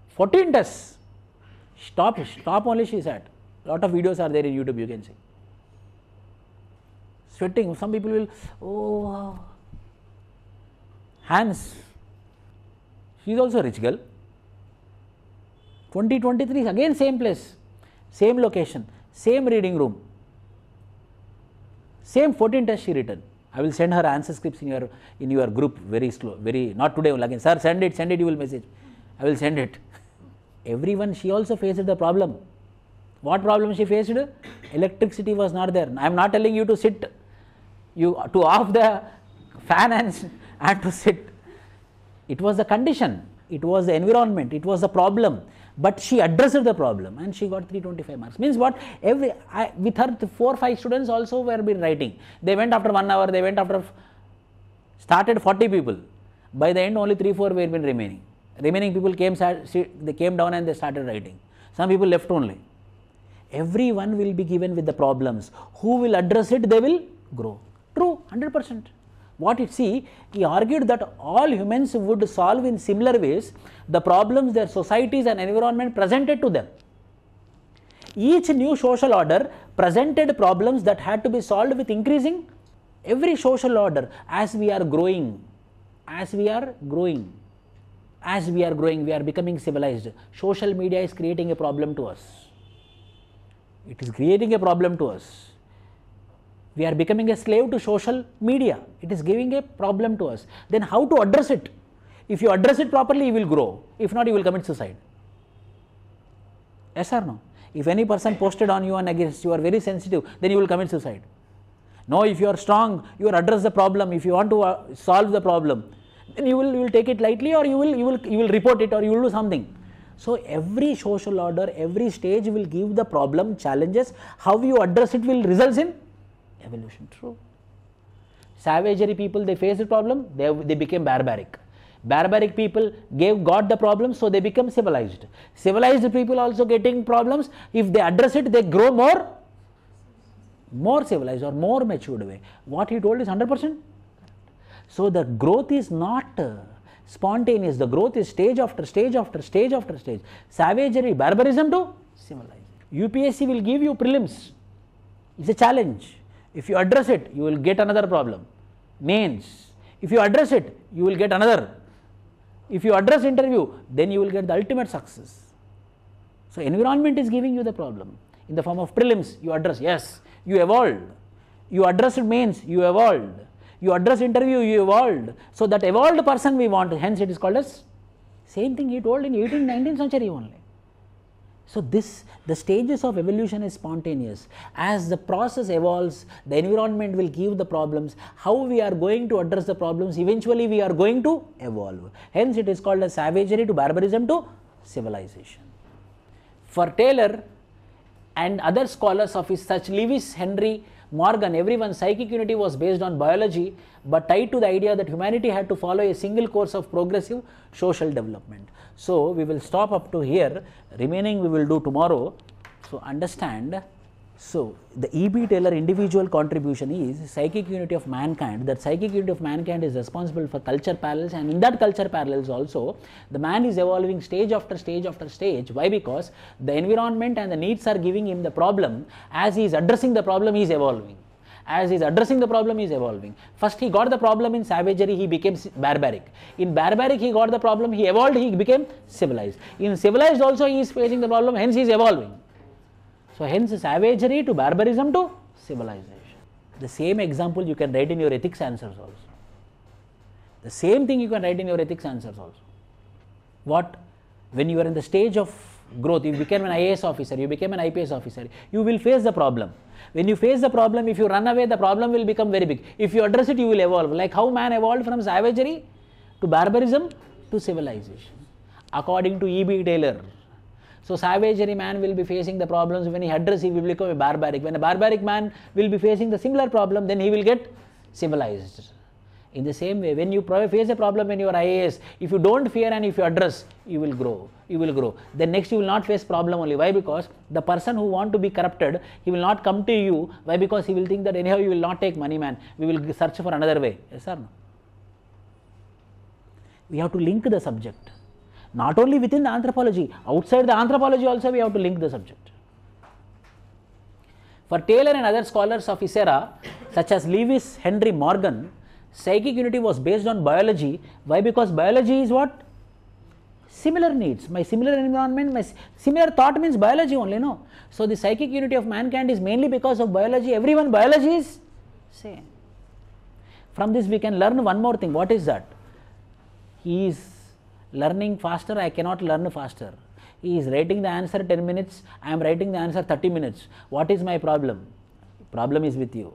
14 tests. Stop only, she said. Lot of videos are there in YouTube, you can see. Sweating, some people will, oh wow. Hands. She is also a rich girl. 2023, again same place, same location, same reading room, same 14 tests she written. I will send her answer scripts in your group very slow, not today again. Sir, send it, you will message. I will send it. Everyone, she also faced the problem. What problem she faced? Electricity was not there. I am not telling you to sit, to off the fan and to sit. It was the condition, it was the environment, it was the problem. But she addressed the problem and she got 325 marks. Means what? With her, 4 or 5 students also were been writing. They went after 1 hour, started 40 people. By the end, only 3 or 4 were been remaining. Remaining people came down and they started writing. Some people left only. Everyone will be given with the problems. Who will address it, they will grow. True, 100%. What he argued that all humans would solve in similar ways the problems their societies and environment presented to them. Each new social order presented problems that had to be solved with increasing. Every social order, as we are growing, we are becoming civilized. Social media is creating a problem to us. It is creating a problem to us. We are becoming a slave to social media. It is giving a problem to us. Then how to address it? If you address it properly, you will grow. If not, you will commit suicide. Yes or no? If any person posted on you and against you are very sensitive, then you will commit suicide. No, if you are strong, you will address the problem. If you want to solve the problem, then you will take it lightly, or you will report it, or you will do something. So every social order, every stage will give the problem, challenges. How you address it will result in evolution. True. Savagery people, they faced the problem, they became barbaric. Barbaric people got the problem, so they become civilized. Civilized people also getting problems. If they address it, they grow more civilized or more matured way. What he told is 100%. So the growth is not spontaneous. The growth is stage after stage after stage after stage. Savagery, barbarism to civilized. UPSC will give you prelims. It's a challenge. If you address it, you will get another problem. Mains. If you address it, you will get another. If you address interview, then you will get the ultimate success. So environment is giving you the problem. In the form of prelims, you address, yes, you evolved. You addressed mains, you evolved. You address interview, you evolved. So that evolved person we want, hence it is called as, same thing he told in 18th, 19th century only. So the stages of evolution is spontaneous. As the process evolves, the environment will give the problems. How we are going to address the problems, eventually we are going to evolve. Hence it is called as savagery to barbarism to civilization. For Taylor and other scholars of his such Lewis, Henry, Morgan, everyone's psychic unity was based on biology, but tied to the idea that humanity had to follow a single course of progressive social development. So we will stop up to here. Remaining we will do tomorrow. So understand So, the E.B. Taylor individual contribution is psychic unity of mankind. That psychic unity of mankind is responsible for culture parallels, and in that culture parallels also the man is evolving stage after stage after stage. Why? Because the environment and the needs are giving him the problem. As he is addressing the problem, he is evolving. As he is addressing the problem, he is evolving. First he got the problem in savagery, he became barbaric. In barbaric he got the problem, he evolved, he became civilized. In civilized also he is facing the problem, hence he is evolving. So, hence savagery to barbarism to civilization. The same example you can write in your ethics answers also. The same thing you can write in your ethics answers also. What? When you are in the stage of growth, you became an IAS officer, you became an IPS officer, you will face the problem. When you face the problem, if you run away, the problem will become very big. If you address it, you will evolve. Like how man evolved from savagery to barbarism to civilization, according to E.B. Taylor. So, savagery man will be facing the problems. When he addresses, he will become a barbaric. When a barbaric man will be facing the similar problem, then he will get civilized. In the same way, when you face a problem when you are IAS, if you don't fear and if you address, you will grow. You will grow. Then next you will not face problem only. Why? Because the person who want to be corrupted, he will not come to you. Why? Because he will think that anyhow you will not take money, man. We will search for another way. Yes or no? We have to link the subject. Not only within the anthropology, outside the anthropology also we have to link the subject. For Taylor and other scholars of his era, such as Lewis Henry Morgan, psychic unity was based on biology. Why? Because biology is what? Similar needs. My similar environment, my similar thought means biology only, no? So, the psychic unity of mankind is mainly because of biology. Everyone biology is same. From this we can learn one more thing. What is that? He is learning faster, I cannot learn faster. He is writing the answer 10 minutes, I am writing the answer 30 minutes. What is my problem? Problem is with you.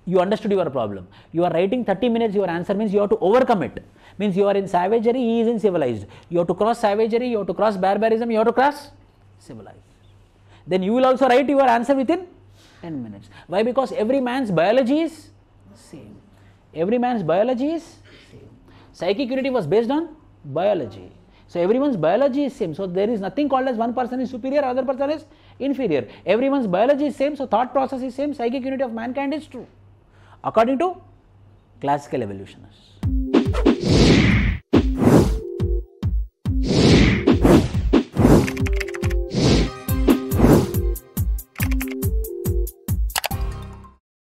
You understood your problem. You are writing 30 minutes, your answer means you have to overcome it. Means you are in savagery, he is in civilized. You have to cross savagery, you have to cross barbarism, you have to cross civilized. Then you will also write your answer within 10 minutes. Why? Because every man's biology is same. Every man's biology is same. Psychic unity was based on biology. So, everyone's biology is same. So, there is nothing called as one person is superior, other person is inferior. Everyone's biology is same. So, thought process is same. Psychic unity of mankind is true according to classical evolutionists.